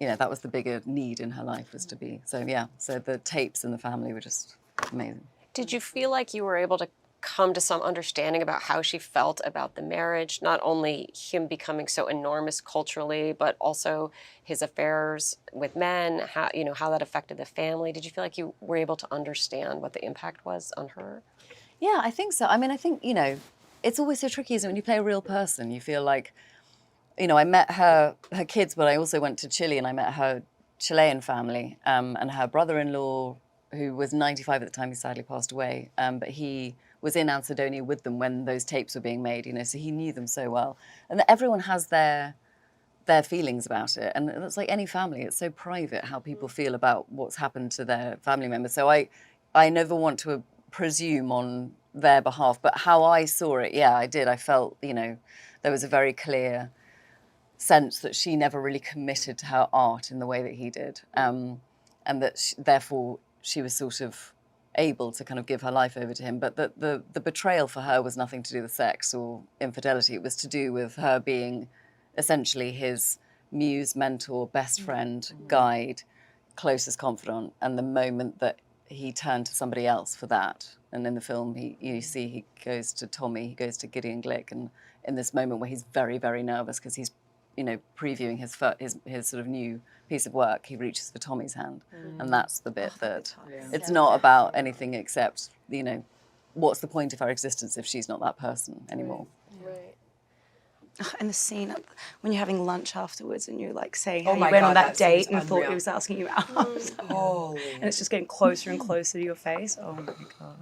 [SPEAKER 8] you know, that was the bigger need in her life, was to be. So yeah, so the tapes in the family were just amazing.
[SPEAKER 3] Did you feel like you were able to come to some understanding about how she felt about the marriage? Not only him becoming so enormous culturally, but also his affairs with men, how, you know, how that affected the family. Did you feel like you were able to understand what the impact was on her?
[SPEAKER 8] Yeah, I think so. I mean, I think, you know, it's always so tricky, isn't it? When you play a real person, you feel like, you know, I met her kids, but I also went to Chile and I met her Chilean family, and her brother-in-law, who was 95 at the time, he sadly passed away, but he was in Ancedonia with them when those tapes were being made, you know, so he knew them so well. And that everyone has their feelings about it, and it's like any family, it's so private how people feel about what's happened to their family members. So I never want to presume on their behalf, but how I saw it, yeah, I did. I felt, you know, there was a very clear sense that she never really committed to her art in the way that he did, and that therefore she was sort of able to kind of give her life over to him. But the betrayal for her was nothing to do with sex or infidelity. It was to do with her being essentially his muse, mentor, best friend, guide, closest confidant. And the moment that he turned to somebody else for that, and in the film you see he goes to Tommy, he goes to Gideon Glick, and in this moment where he's very, very nervous because he's, you know, previewing his sort of new piece of work, he reaches for Tommy's hand. And that's the bit that it's not about anything except, you know, what's the point of her existence if she's not that person anymore?
[SPEAKER 3] Right.
[SPEAKER 1] And the scene when you're having lunch afterwards and you're like saying how
[SPEAKER 4] Oh
[SPEAKER 1] you
[SPEAKER 4] my
[SPEAKER 1] went
[SPEAKER 4] God,
[SPEAKER 1] on that
[SPEAKER 4] that
[SPEAKER 1] date
[SPEAKER 4] scene's
[SPEAKER 1] and thought
[SPEAKER 4] unreal.
[SPEAKER 1] he was asking you out. And it's just getting closer and closer to your face. Oh my God.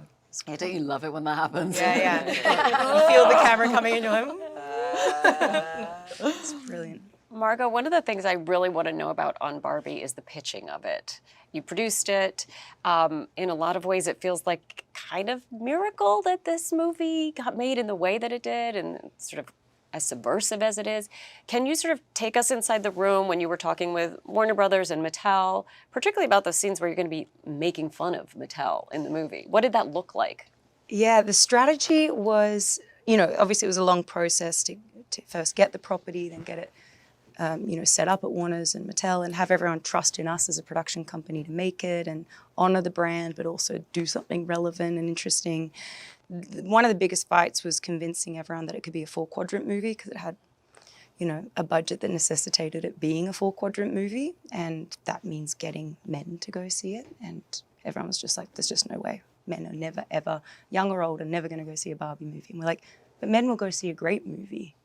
[SPEAKER 8] Yeah, don't you love it when that happens?
[SPEAKER 2] Yeah. You feel the camera coming into him.
[SPEAKER 1] It's brilliant.
[SPEAKER 3] Margot, one of the things I really want to know about on Barbie is the pitching of it. You produced it. In a lot of ways, it feels like kind of miracle that this movie got made in the way that it did, and sort of as subversive as it is. Can you sort of take us inside the room when you were talking with Warner Brothers and Mattel, particularly about those scenes where you're going to be making fun of Mattel in the movie? What did that look like?
[SPEAKER 1] Yeah, the strategy was, you know, obviously it was a long process to first get the property, then get it, you know, set up at Warner's and Mattel, and have everyone trust in us as a production company to make it and honor the brand, but also do something relevant and interesting. One of the biggest fights was convincing everyone that it could be a 4-quadrant movie because it had, you know, a budget that necessitated it being a 4-quadrant movie, and that means getting men to go see it. And everyone was just like, there's just no way. Men are never, ever, young or old, are never going to go see a Barbie movie. And we're like, but men will go see a great movie.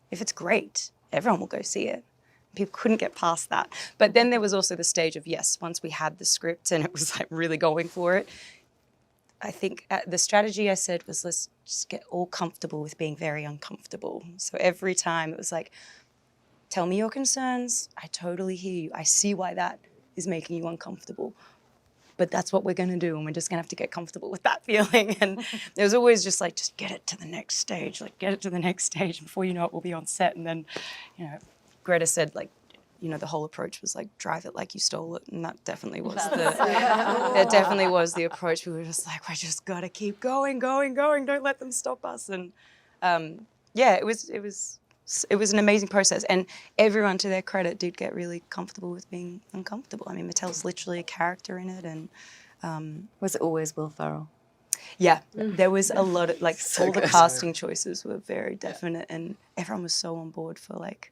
[SPEAKER 1] If it's great, everyone will go see it. People couldn't get past that. But then there was also the stage of, yes, once we had the script and it was like really going for it, I think the strategy I said was, let's just get all comfortable with being very uncomfortable. So every time it was like, tell me your concerns. I totally hear you. I see why that is making you uncomfortable. But that's what we're going to do, and we're just going to have to get comfortable with that feeling. And there was always just like, just get it to the next stage, like get it to the next stage. And before you know it, we'll be on set. And then, you know, Greta said, like, you know, the whole approach was like, drive it like you stole it. And that definitely was that definitely was the approach. We were just like, we just got to keep going. Don't let them stop us. And yeah, it was an amazing process. And everyone, to their credit, did get really comfortable with being uncomfortable. I mean, Mattel's literally a character in it. And
[SPEAKER 8] Was it always Will Ferrell?
[SPEAKER 1] yeah, there was a lot of, like, all the casting choices were very definite, and everyone was so on board for, like,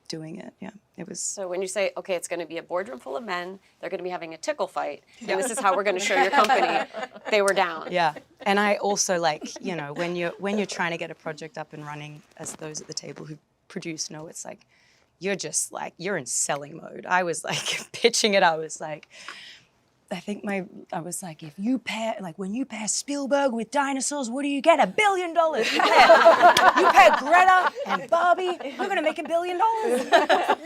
[SPEAKER 1] doing it. Yeah, it was.
[SPEAKER 3] So when you say, okay, it's going to be a boardroom full of men, they're going to be having a tickle fight, and this is how we're going to show your company, they were down.
[SPEAKER 1] Yeah, and I also, like, you know, when you're trying to get a project up and running, as those at the table who produce know, it's like, you're just like, you're in selling mode. I was like pitching it. I was like, I was like, if you pair, like, when you pair Spielberg with dinosaurs, what do you get? $1 billion. You pair Greta and Barbie, we're gonna make $1 billion. You were right.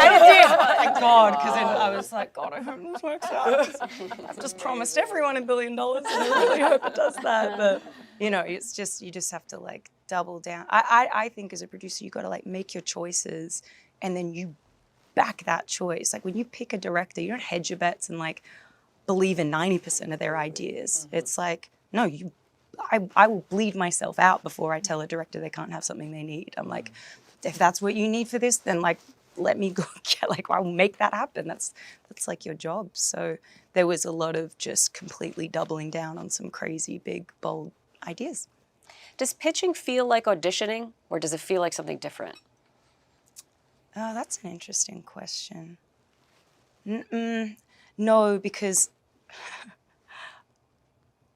[SPEAKER 1] I did. Thank God, because then I was like, God, I hope this works out. I've just promised everyone $1 billion, and I really hope it does that. But you know, it's just, you just have to, like, double down. I think as a producer, you got to, like, make your choices, and then you back that choice. Like, when you pick a director, you don't hedge your bets and, like, believe in 90% of their ideas. It's like, no, I will bleed myself out before I tell a director they can't have something they need. I'm like, if that's what you need for this, then, like, let me go get, like, I'll make that happen. That's like your job. So there was a lot of just completely doubling down on some crazy, big, bold ideas.
[SPEAKER 3] Does pitching feel like auditioning, or does it feel like something different?
[SPEAKER 1] Oh, that's an interesting question. No, because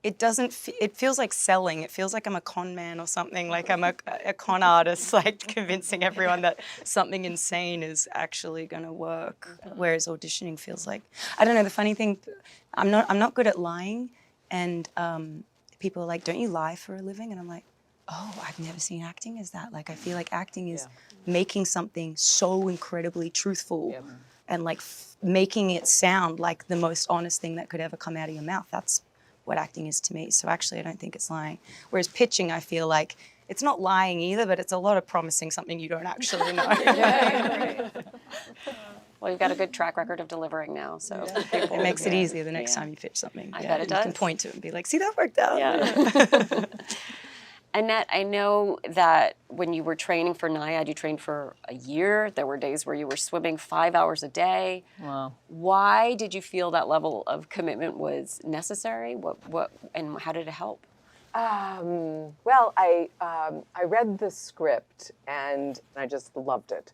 [SPEAKER 1] it doesn't, it feels like selling. It feels like I'm a con man or something, like I'm a con artist, like convincing everyone that something insane is actually going to work. Whereas auditioning feels like, I don't know, the funny thing, I'm not good at lying. And people are like, don't you lie for a living? And I'm like, oh, I've never seen acting as that. Like, I feel like acting is making something so incredibly truthful and like making it sound like the most honest thing that could ever come out of your mouth. That's what acting is to me. So actually, I don't think it's lying. Whereas pitching, I feel like it's not lying either, but it's a lot of promising something you don't actually know.
[SPEAKER 3] Well, you've got a good track record of delivering now, so
[SPEAKER 1] It makes it easier the next time you pitch something.
[SPEAKER 3] I bet it
[SPEAKER 1] You can
[SPEAKER 3] does.
[SPEAKER 1] point to it and be like, see, that worked out.
[SPEAKER 3] Yeah. Annette, I know that when you were training for Nyad, you trained for a year. There were days where you were swimming 5 hours a day.
[SPEAKER 7] Wow.
[SPEAKER 3] Why did you feel that level of commitment was necessary? What, and how did it help?
[SPEAKER 4] Well, I read the script and I just loved it.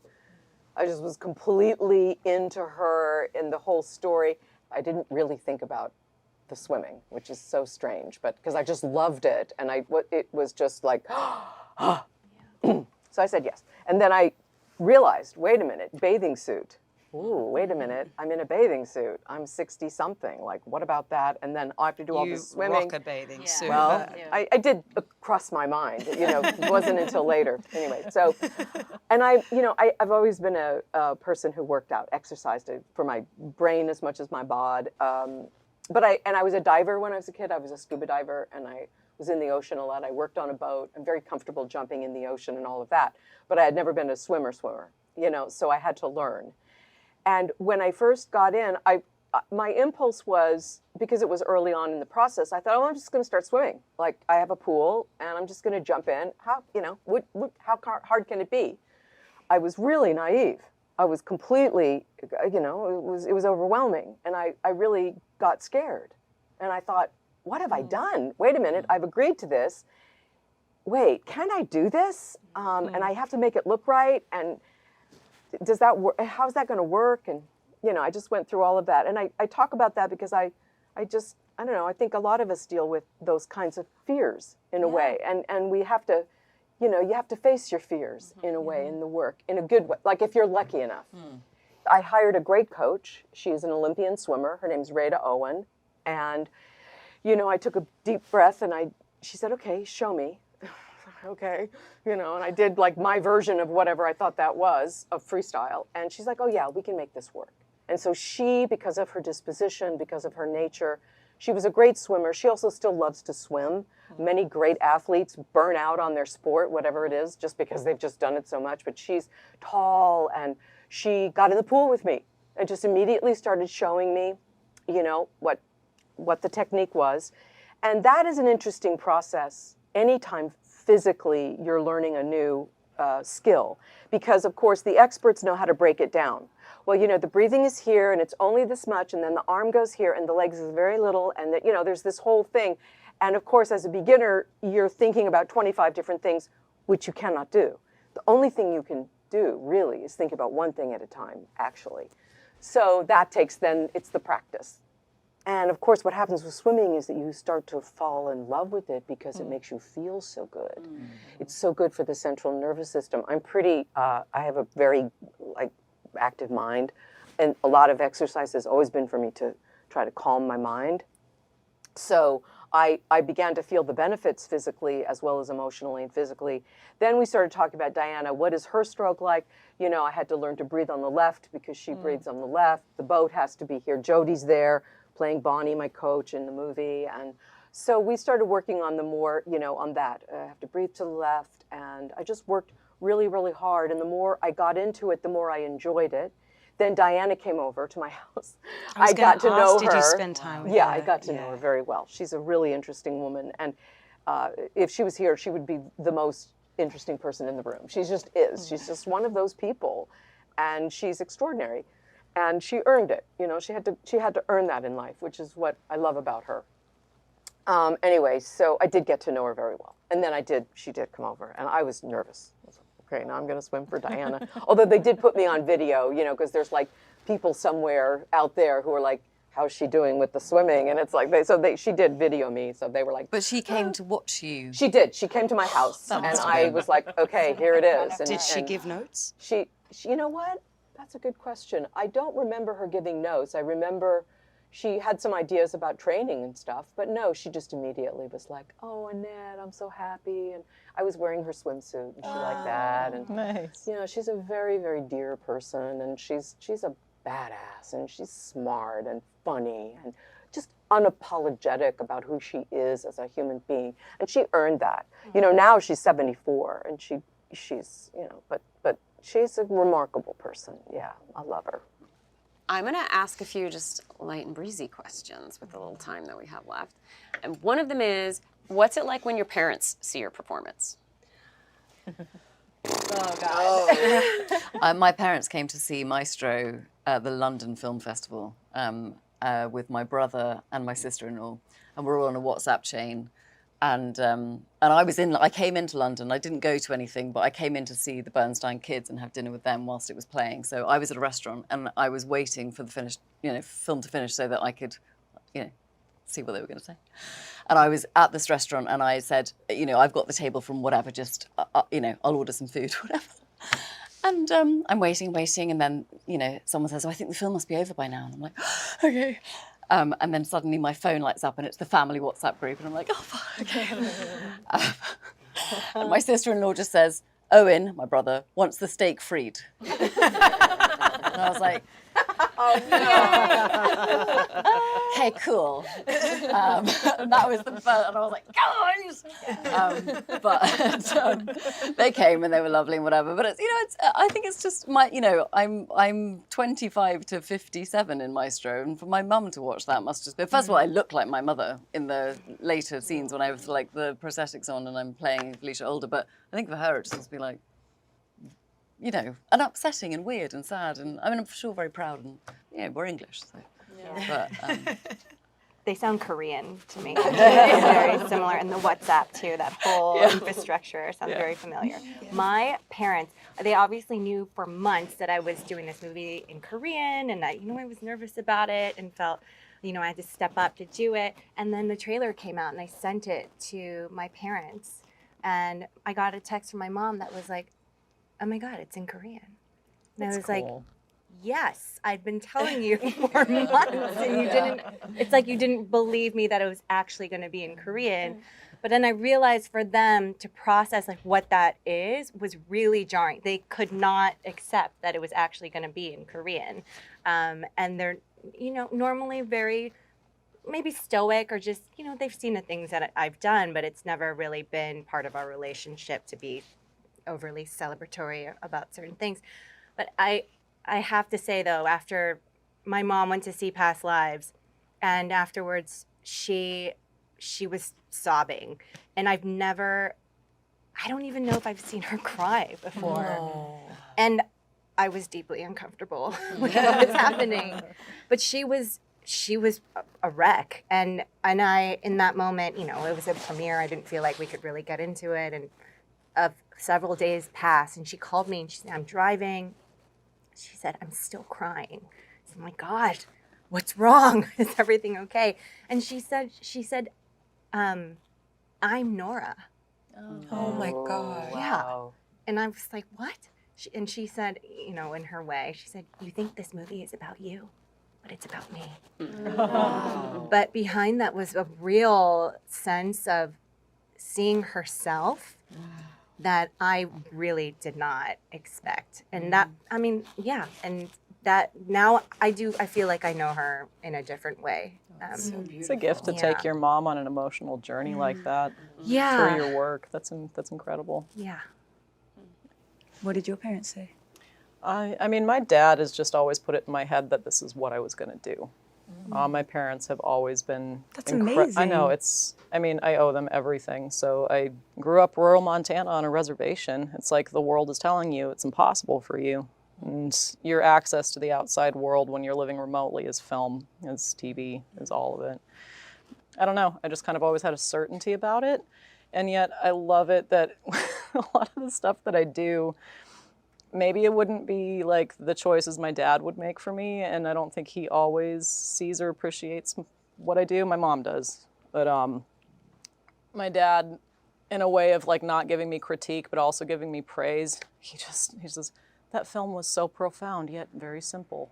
[SPEAKER 4] I just was completely into her in the whole story. I didn't really think about the swimming, which is so strange, but because I just loved it, and it was just like, so I said yes. And then I realized, wait a minute, bathing suit. Ooh, wait a minute, I'm in a bathing suit. I'm 60-something. Like, what about that? And then I have to do all this swimming.
[SPEAKER 1] Rock a bathing suit.
[SPEAKER 4] Well, I did cross my mind. It wasn't until later. Anyway, so, and I've always been a person who worked out, exercised for my brain as much as my bod. But I was a diver when I was a kid. I was a scuba diver, and I was in the ocean a lot. I worked on a boat. I'm very comfortable jumping in the ocean and all of that. But I had never been a swimmer, so I had to learn. And when I first got in, my impulse was, because it was early on in the process, I thought, oh, I'm just going to start swimming. Like, I have a pool, and I'm just going to jump in. How hard can it be? I was really naive. I was completely, it was overwhelming. And I really got scared. And I thought, what have I done? Wait a minute, I've agreed to this. Wait, can I do this? And I have to make it look right. And does that work? How's that going to work? And, I just went through all of that. And I talk about that because I don't know, I think a lot of us deal with those kinds of fears in a way. And we have to, you have to face your fears in a way in the work, in a good way, like if you're lucky enough. I hired a great coach. She is an Olympian swimmer. Her name's Greta Lee. And, I took a deep breath and she said, okay, show me. Okay, and I did like my version of whatever I thought that was, of freestyle. And she's like, oh yeah, we can make this work. And so she, because of her disposition, because of her nature, she was a great swimmer. She also still loves to swim. Many great athletes burn out on their sport, whatever it is, just because they've just done it so much. But she's tall, and she got in the pool with me and just immediately started showing me, what the technique was. And that is an interesting process anytime physically you're learning a new skill, because of course the experts know how to break it down. Well, the breathing is here and it's only this much, and then the arm goes here and the legs is very little, and that, there's this whole thing. And of course, as a beginner, you're thinking about 25 different things, which you cannot do. The only thing you can do really is think about one thing at a time, actually. So that it's the practice. And of course, what happens with swimming is that you start to fall in love with it because it makes you feel so good. It's so good for the central nervous system. I have a very active mind, and a lot of exercise has always been for me to try to calm my mind. So I began to feel the benefits physically as well as emotionally and physically. Then we started talking about Diana. What is her stroke like? I had to learn to breathe on the left because she breathes on the left. The boat has to be here. Jodie's there, playing Bonnie, my coach in the movie. And so we started working on the more, on that. I have to breathe to the left. And I just worked really, really hard. And the more I got into it, the more I enjoyed it. Then Diana came over to my house. I got to know her.
[SPEAKER 1] Did you spend time with her?
[SPEAKER 4] Yeah, I got to know her very well. She's a really interesting woman. And if she was here, she would be the most interesting person in the room. She just is. She's just one of those people. and she's extraordinary. And she earned it. You know, she had to earn that in life, which is what I love about her. Anyway, so I did get to know her very well. And then she did come over, and I was nervous. I was like, okay, now I'm going to swim for Diana. Although they did put me on video, you know, because there's like people somewhere out there who are like, how's she doing with the swimming? And it's like, she did video me, so they were like.
[SPEAKER 8] But she came to watch you.
[SPEAKER 4] She did. She came to my house, and I was like, okay, here it is.
[SPEAKER 1] Did she give notes?
[SPEAKER 4] She, you know what? That's a good question. I don't remember her giving notes. I remember she had some ideas about training and stuff, but no, she just immediately was like, oh, Annette, I'm so happy. And I was wearing her swimsuit, and she liked that. And,
[SPEAKER 7] Nice.
[SPEAKER 4] you know, she's a very, very dear person, and she's a badass, and she's smart and funny and just unapologetic about who she is as a human being. And she earned that. You know, now she's 74, and she's, you know, but she's a remarkable person. Yeah, I love her.
[SPEAKER 3] I'm going to ask a few just light and breezy questions with the little time that we have left. And one of them is, what's it like when your parents see your performance?
[SPEAKER 5] Oh, God.
[SPEAKER 8] My parents came to see Maestro at the London Film Festival with my brother and my sister-in-law, and we're all on a WhatsApp chain. And I came into London. I didn't go to anything, but I came in to see the Bernstein kids and have dinner with them whilst it was playing. So I was at a restaurant, and I was waiting for the film to finish so that I could, see what they were going to say. And I was at this restaurant, and I said, I've got the table from whatever, just, I'll order some food, whatever. And I'm waiting, and then, someone says, oh, I think the film must be over by now. And I'm like, okay. And then suddenly my phone lights up, and it's the family WhatsApp group, and I'm like, oh, fuck, okay. And my sister-in-law just says, Owen, my brother, wants the steak freed. And I was like, oh, no. Okay, cool. And that was the first, and I was like, guys! They came, and they were lovely and whatever. But I think it's just I'm 25 to 57 in Maestro, and for my mum to watch that must just be, first of all, I look like my mother in the later scenes when I have like the prosthetics on and I'm playing Felicia older, but I think for her it just must be like, and upsetting and weird and sad, and I'm sure very proud, and we're English, so. Yeah. But,
[SPEAKER 5] They sound Korean to me. It's very similar, and the WhatsApp too. That whole infrastructure sounds very familiar. Yeah. My parents, they obviously knew for months that I was doing this movie in Korean, and I was nervous about it and felt, I had to step up to do it. And then the trailer came out, and I sent it to my parents, and I got a text from my mom that was like, oh my God, it's in Korean. And I was like, yes, I'd been telling you for months, and you didn't believe me that it was actually going to be in Korean. But then I realized for them to process like what that is was really jarring. They could not accept that it was actually going to be in Korean. And they're, normally very maybe stoic, or just, they've seen the things that I've done, but it's never really been part of our relationship to be overly celebratory about certain things. But I have to say, though, after my mom went to see Past Lives, and afterwards she was sobbing, and I don't even know if I've seen her cry before. No. And I was deeply uncomfortable with what was happening. But she was a wreck, and I, in that moment, it was a premiere. I didn't feel like we could really get into it, and several days passed, and she called me, and she said, I'm driving. She said, I'm still crying. I said, oh my God, what's wrong? Is everything okay? And she said, I'm Nora.
[SPEAKER 6] Oh my God.
[SPEAKER 5] Yeah.
[SPEAKER 4] Wow.
[SPEAKER 5] And I was like, what? She said, in her way, she said, you think this movie is about you, but it's about me. Oh. But behind that was a real sense of seeing herself that I really did not expect. And that, and that now I feel like I know her in a different way.
[SPEAKER 7] It's a gift to take your mom on an emotional journey like that through your work. That's incredible.
[SPEAKER 5] Yeah.
[SPEAKER 1] What did your parents say?
[SPEAKER 7] My dad has just always put it in my head that this is what I was going to do. My parents have always been...
[SPEAKER 1] That's amazing.
[SPEAKER 7] I know, I owe them everything. So I grew up rural Montana on a reservation. It's like the world is telling you it's impossible for you. And your access to the outside world when you're living remotely is film, is TV, is all of it. I don't know, I just kind of always had a certainty about it. And yet I love it that a lot of the stuff that I do, maybe it wouldn't be like the choices my dad would make for me, and I don't think he always sees or appreciates what I do. My mom does, but my dad, in a way of like not giving me critique but also giving me praise, he says, that film was so profound yet very simple.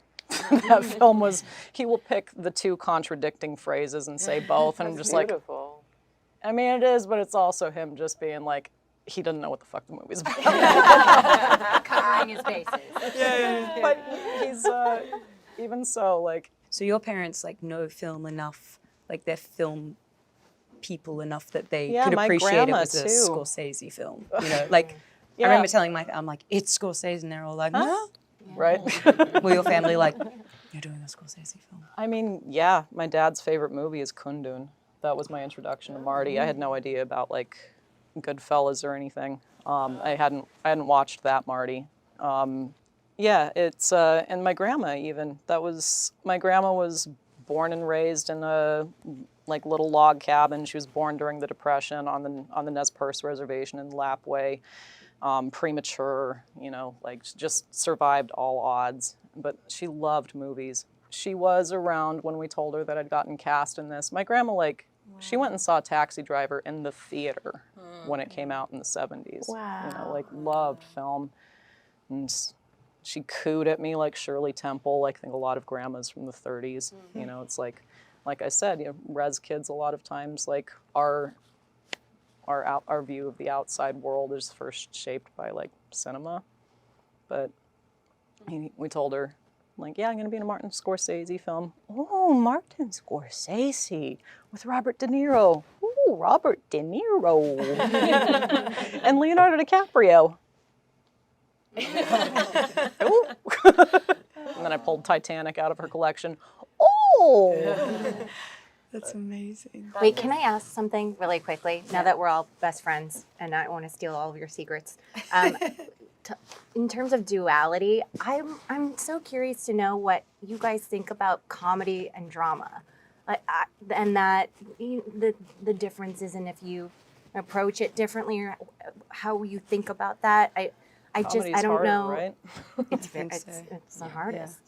[SPEAKER 7] That film was, he will pick the two contradicting phrases and say both, and I'm just
[SPEAKER 4] beautiful.
[SPEAKER 7] like, I mean it is, but it's also him just being like, he doesn't know what the fuck the movie's about.
[SPEAKER 5] Covering his bases.
[SPEAKER 7] Yeah. But he's, even so, like.
[SPEAKER 1] So your parents like know film enough, like they're film people enough that they
[SPEAKER 7] Yeah,
[SPEAKER 1] could
[SPEAKER 7] my
[SPEAKER 1] appreciate it
[SPEAKER 7] grandma,
[SPEAKER 1] was a
[SPEAKER 7] too.
[SPEAKER 1] Scorsese film. You know, like
[SPEAKER 7] Yeah.
[SPEAKER 1] I remember telling I'm like, it's Scorsese, and they're all like, no.
[SPEAKER 7] Right?
[SPEAKER 1] Were your family like, you're doing a Scorsese film?
[SPEAKER 7] I mean, yeah, my dad's favorite movie is Kundun. That was my introduction to Marty. I had no idea about like Goodfellas or anything. I hadn't watched that Marty. Yeah, it's and my grandma even. My grandma was born and raised in a like little log cabin. She was born during the Depression on the Nez Perce Reservation in Lapway. Premature, you know, like just survived all odds. But she loved movies. She was around when we told her that I'd gotten cast in this. My grandma, like, she went and saw Taxi Driver in the theater when it came out in the 70s.
[SPEAKER 5] Wow.
[SPEAKER 7] You know, like, loved film. And she cooed at me like Shirley Temple, like I think a lot of grandmas from the 30s. You know, it's like I said, you know, res kids a lot of times, like, our view of the outside world is first shaped by like cinema. But we told her, like, yeah, I'm gonna be in a Martin Scorsese film. Oh, Martin Scorsese with Robert De Niro. Ooh, Robert De Niro. And Leonardo DiCaprio. Ooh. And then I pulled Titanic out of her collection. Oh!
[SPEAKER 1] That's amazing.
[SPEAKER 5] Wait, can I ask something really quickly? Now that we're all best friends and I want to steal all of your secrets. In terms of duality, I'm so curious to know what you guys think about comedy and drama. And that the differences in if you approach it differently or how you think about that. I
[SPEAKER 7] Comedy's
[SPEAKER 5] don't
[SPEAKER 7] harder,
[SPEAKER 5] know.
[SPEAKER 7] Right?
[SPEAKER 5] It's the hardest.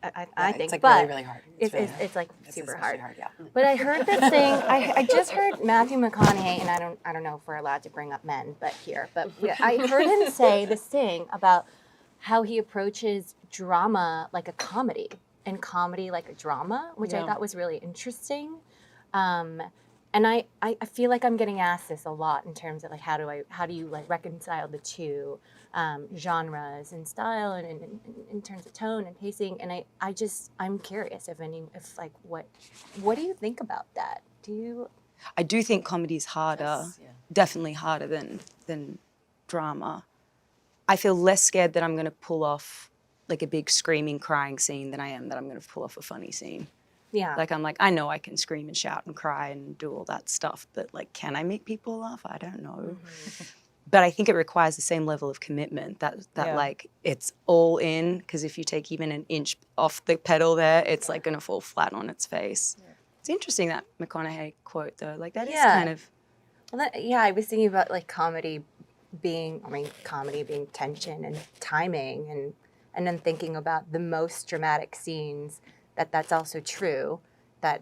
[SPEAKER 5] I think,
[SPEAKER 6] it's like
[SPEAKER 5] but
[SPEAKER 6] really, really hard.
[SPEAKER 5] It's like
[SPEAKER 6] It's
[SPEAKER 5] super
[SPEAKER 6] especially
[SPEAKER 5] hard.
[SPEAKER 6] yeah.
[SPEAKER 5] But I heard this thing. I just heard Matthew McConaughey, and I don't know if we're allowed to bring up men, but I heard him say this thing about how he approaches drama like a comedy and comedy like a drama, which I thought was really interesting. And I feel like I'm getting asked this a lot in terms of like how do you like reconcile the two genres and style and in terms of tone and pacing, and I'm curious if what do you think about that?
[SPEAKER 1] I do think comedy's harder, definitely harder than drama. I feel less scared that I'm going to pull off like a big screaming, crying scene than I am that I'm going to pull off a funny scene.
[SPEAKER 5] Yeah.
[SPEAKER 1] Like I know I can scream and shout and cry and do all that stuff, but like, can I make people laugh? I don't know. Mm-hmm. But I think it requires the same level of commitment that like it's all in, because if you take even an inch off the pedal there, it's like gonna fall flat on its face. Yeah. It's interesting, that McConaughey quote though, like that is kind of.
[SPEAKER 5] Well, I was thinking about like comedy being tension and timing and then thinking about the most dramatic scenes that's also true.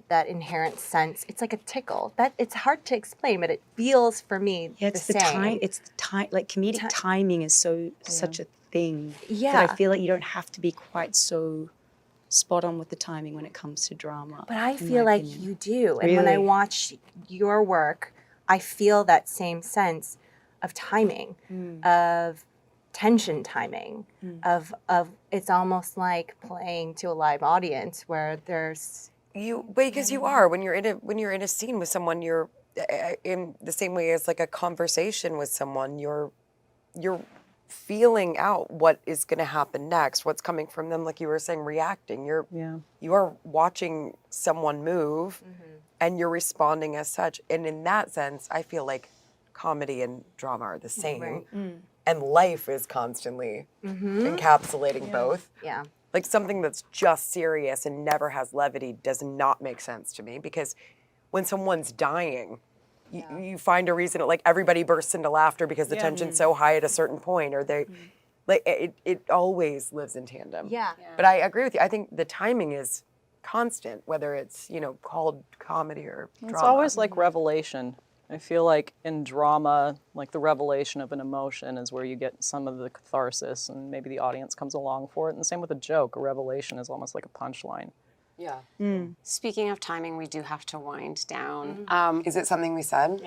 [SPEAKER 5] That inherent sense, it's like a tickle. That it's hard to explain, but it feels for me
[SPEAKER 1] it's
[SPEAKER 5] the same.
[SPEAKER 1] Time. It's the time. Like comedic timing is such a thing.
[SPEAKER 5] Yeah.
[SPEAKER 1] That I feel like you don't have to be quite so spot on with the timing when it comes to drama.
[SPEAKER 5] But I feel like you do, and when I watch your work, I feel that same sense of timing, of tension timing, of it's almost like playing to a live audience where there's.
[SPEAKER 6] Because you are when you're in a scene with someone, you're in the same way as like a conversation with someone. You're feeling out what is going to happen next, what's coming from them. Like you were saying, reacting. You are watching someone move, and you're responding as such. And in that sense, I feel like comedy and drama are the same.
[SPEAKER 5] Right.
[SPEAKER 6] and life is constantly encapsulating both.
[SPEAKER 5] Yeah.
[SPEAKER 6] Like something that's just serious and never has levity does not make sense to me, because when someone's dying, you find a reason to, like, everybody bursts into laughter because the tension's so high at a certain point, or they, like, it always lives in tandem.
[SPEAKER 5] Yeah.
[SPEAKER 6] But I agree with you. I think the timing is constant, whether it's, called comedy or drama.
[SPEAKER 7] It's always like revelation. I feel like in drama, like the revelation of an emotion is where you get some of the catharsis and maybe the audience comes along for it. And the same with a joke. A revelation is almost like a punchline.
[SPEAKER 6] Yeah.
[SPEAKER 3] Speaking of timing, we do have to wind down.
[SPEAKER 6] Is it something we said?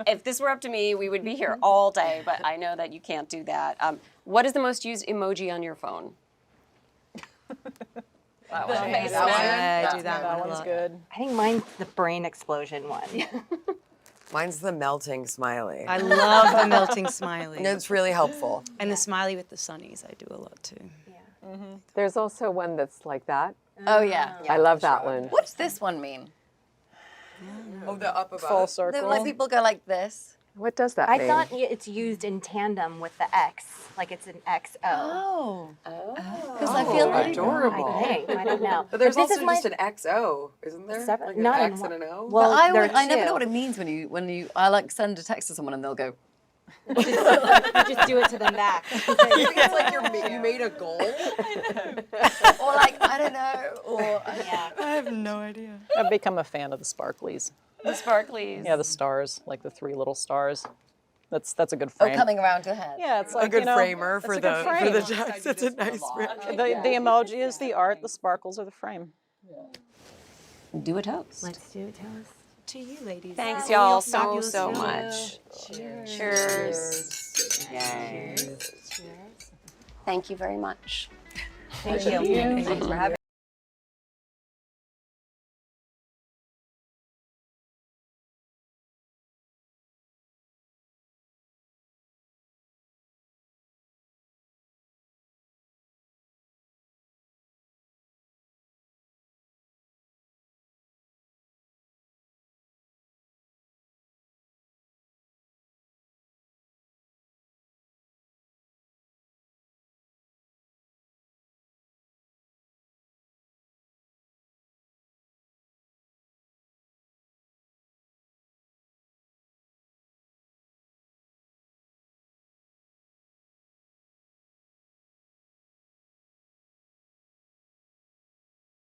[SPEAKER 3] If this were up to me, we would be here all day, but I know that you can't do that. What is the most used emoji on your phone?
[SPEAKER 1] Yeah, I do that one a
[SPEAKER 7] That one's
[SPEAKER 1] lot.
[SPEAKER 7] good.
[SPEAKER 5] I think mine's the brain explosion one.
[SPEAKER 6] Mine's the melting smiley.
[SPEAKER 1] I love the melting smiley.
[SPEAKER 6] It's really helpful.
[SPEAKER 1] And the smiley with the sunnies, I do a lot too.
[SPEAKER 4] There's also one that's like that.
[SPEAKER 8] Oh yeah.
[SPEAKER 4] I love that one.
[SPEAKER 8] What does this one mean?
[SPEAKER 6] Oh, the up above.
[SPEAKER 7] Full circle.
[SPEAKER 8] Like people go like this.
[SPEAKER 4] What does that
[SPEAKER 5] I
[SPEAKER 4] mean?
[SPEAKER 5] thought it's used in tandem with the X, like it's an XO.
[SPEAKER 8] Oh. Because I feel like
[SPEAKER 6] adorable.
[SPEAKER 5] I think. I don't know.
[SPEAKER 6] But there's
[SPEAKER 5] this
[SPEAKER 6] also
[SPEAKER 5] is my
[SPEAKER 6] just an XO, isn't there?
[SPEAKER 5] separate-
[SPEAKER 6] Like an
[SPEAKER 5] not in
[SPEAKER 6] X
[SPEAKER 5] one-
[SPEAKER 6] and an O?
[SPEAKER 5] Well,
[SPEAKER 8] I
[SPEAKER 5] there are
[SPEAKER 8] never
[SPEAKER 5] two.
[SPEAKER 8] know what it means when you I like send a text to someone and they'll go,
[SPEAKER 5] Just do it to them back.
[SPEAKER 6] It's like you made a goal.
[SPEAKER 8] or like I don't know, or
[SPEAKER 5] Yeah.
[SPEAKER 1] I have no idea.
[SPEAKER 7] I've become a fan of the sparklies.
[SPEAKER 3] The sparklies.
[SPEAKER 7] Yeah, the stars, like the 3 little stars. That's a good frame.
[SPEAKER 8] coming around to the head.
[SPEAKER 7] Yeah, it's like
[SPEAKER 6] A good
[SPEAKER 7] you know,
[SPEAKER 6] framer
[SPEAKER 7] it's
[SPEAKER 6] for
[SPEAKER 7] a good
[SPEAKER 6] the
[SPEAKER 7] frame.
[SPEAKER 6] text. It's a nice frame.
[SPEAKER 7] The emoji is the art, the sparkles are the frame.
[SPEAKER 3] Do a toast.
[SPEAKER 5] Let's do it, tell us.
[SPEAKER 1] To you, ladies.
[SPEAKER 3] Thanks,
[SPEAKER 1] For
[SPEAKER 3] y'all,
[SPEAKER 1] your
[SPEAKER 3] so
[SPEAKER 1] fabulous film.
[SPEAKER 3] much. Cheers. Yay. Thank you very much.
[SPEAKER 5] Thank you.
[SPEAKER 6] Thanks for having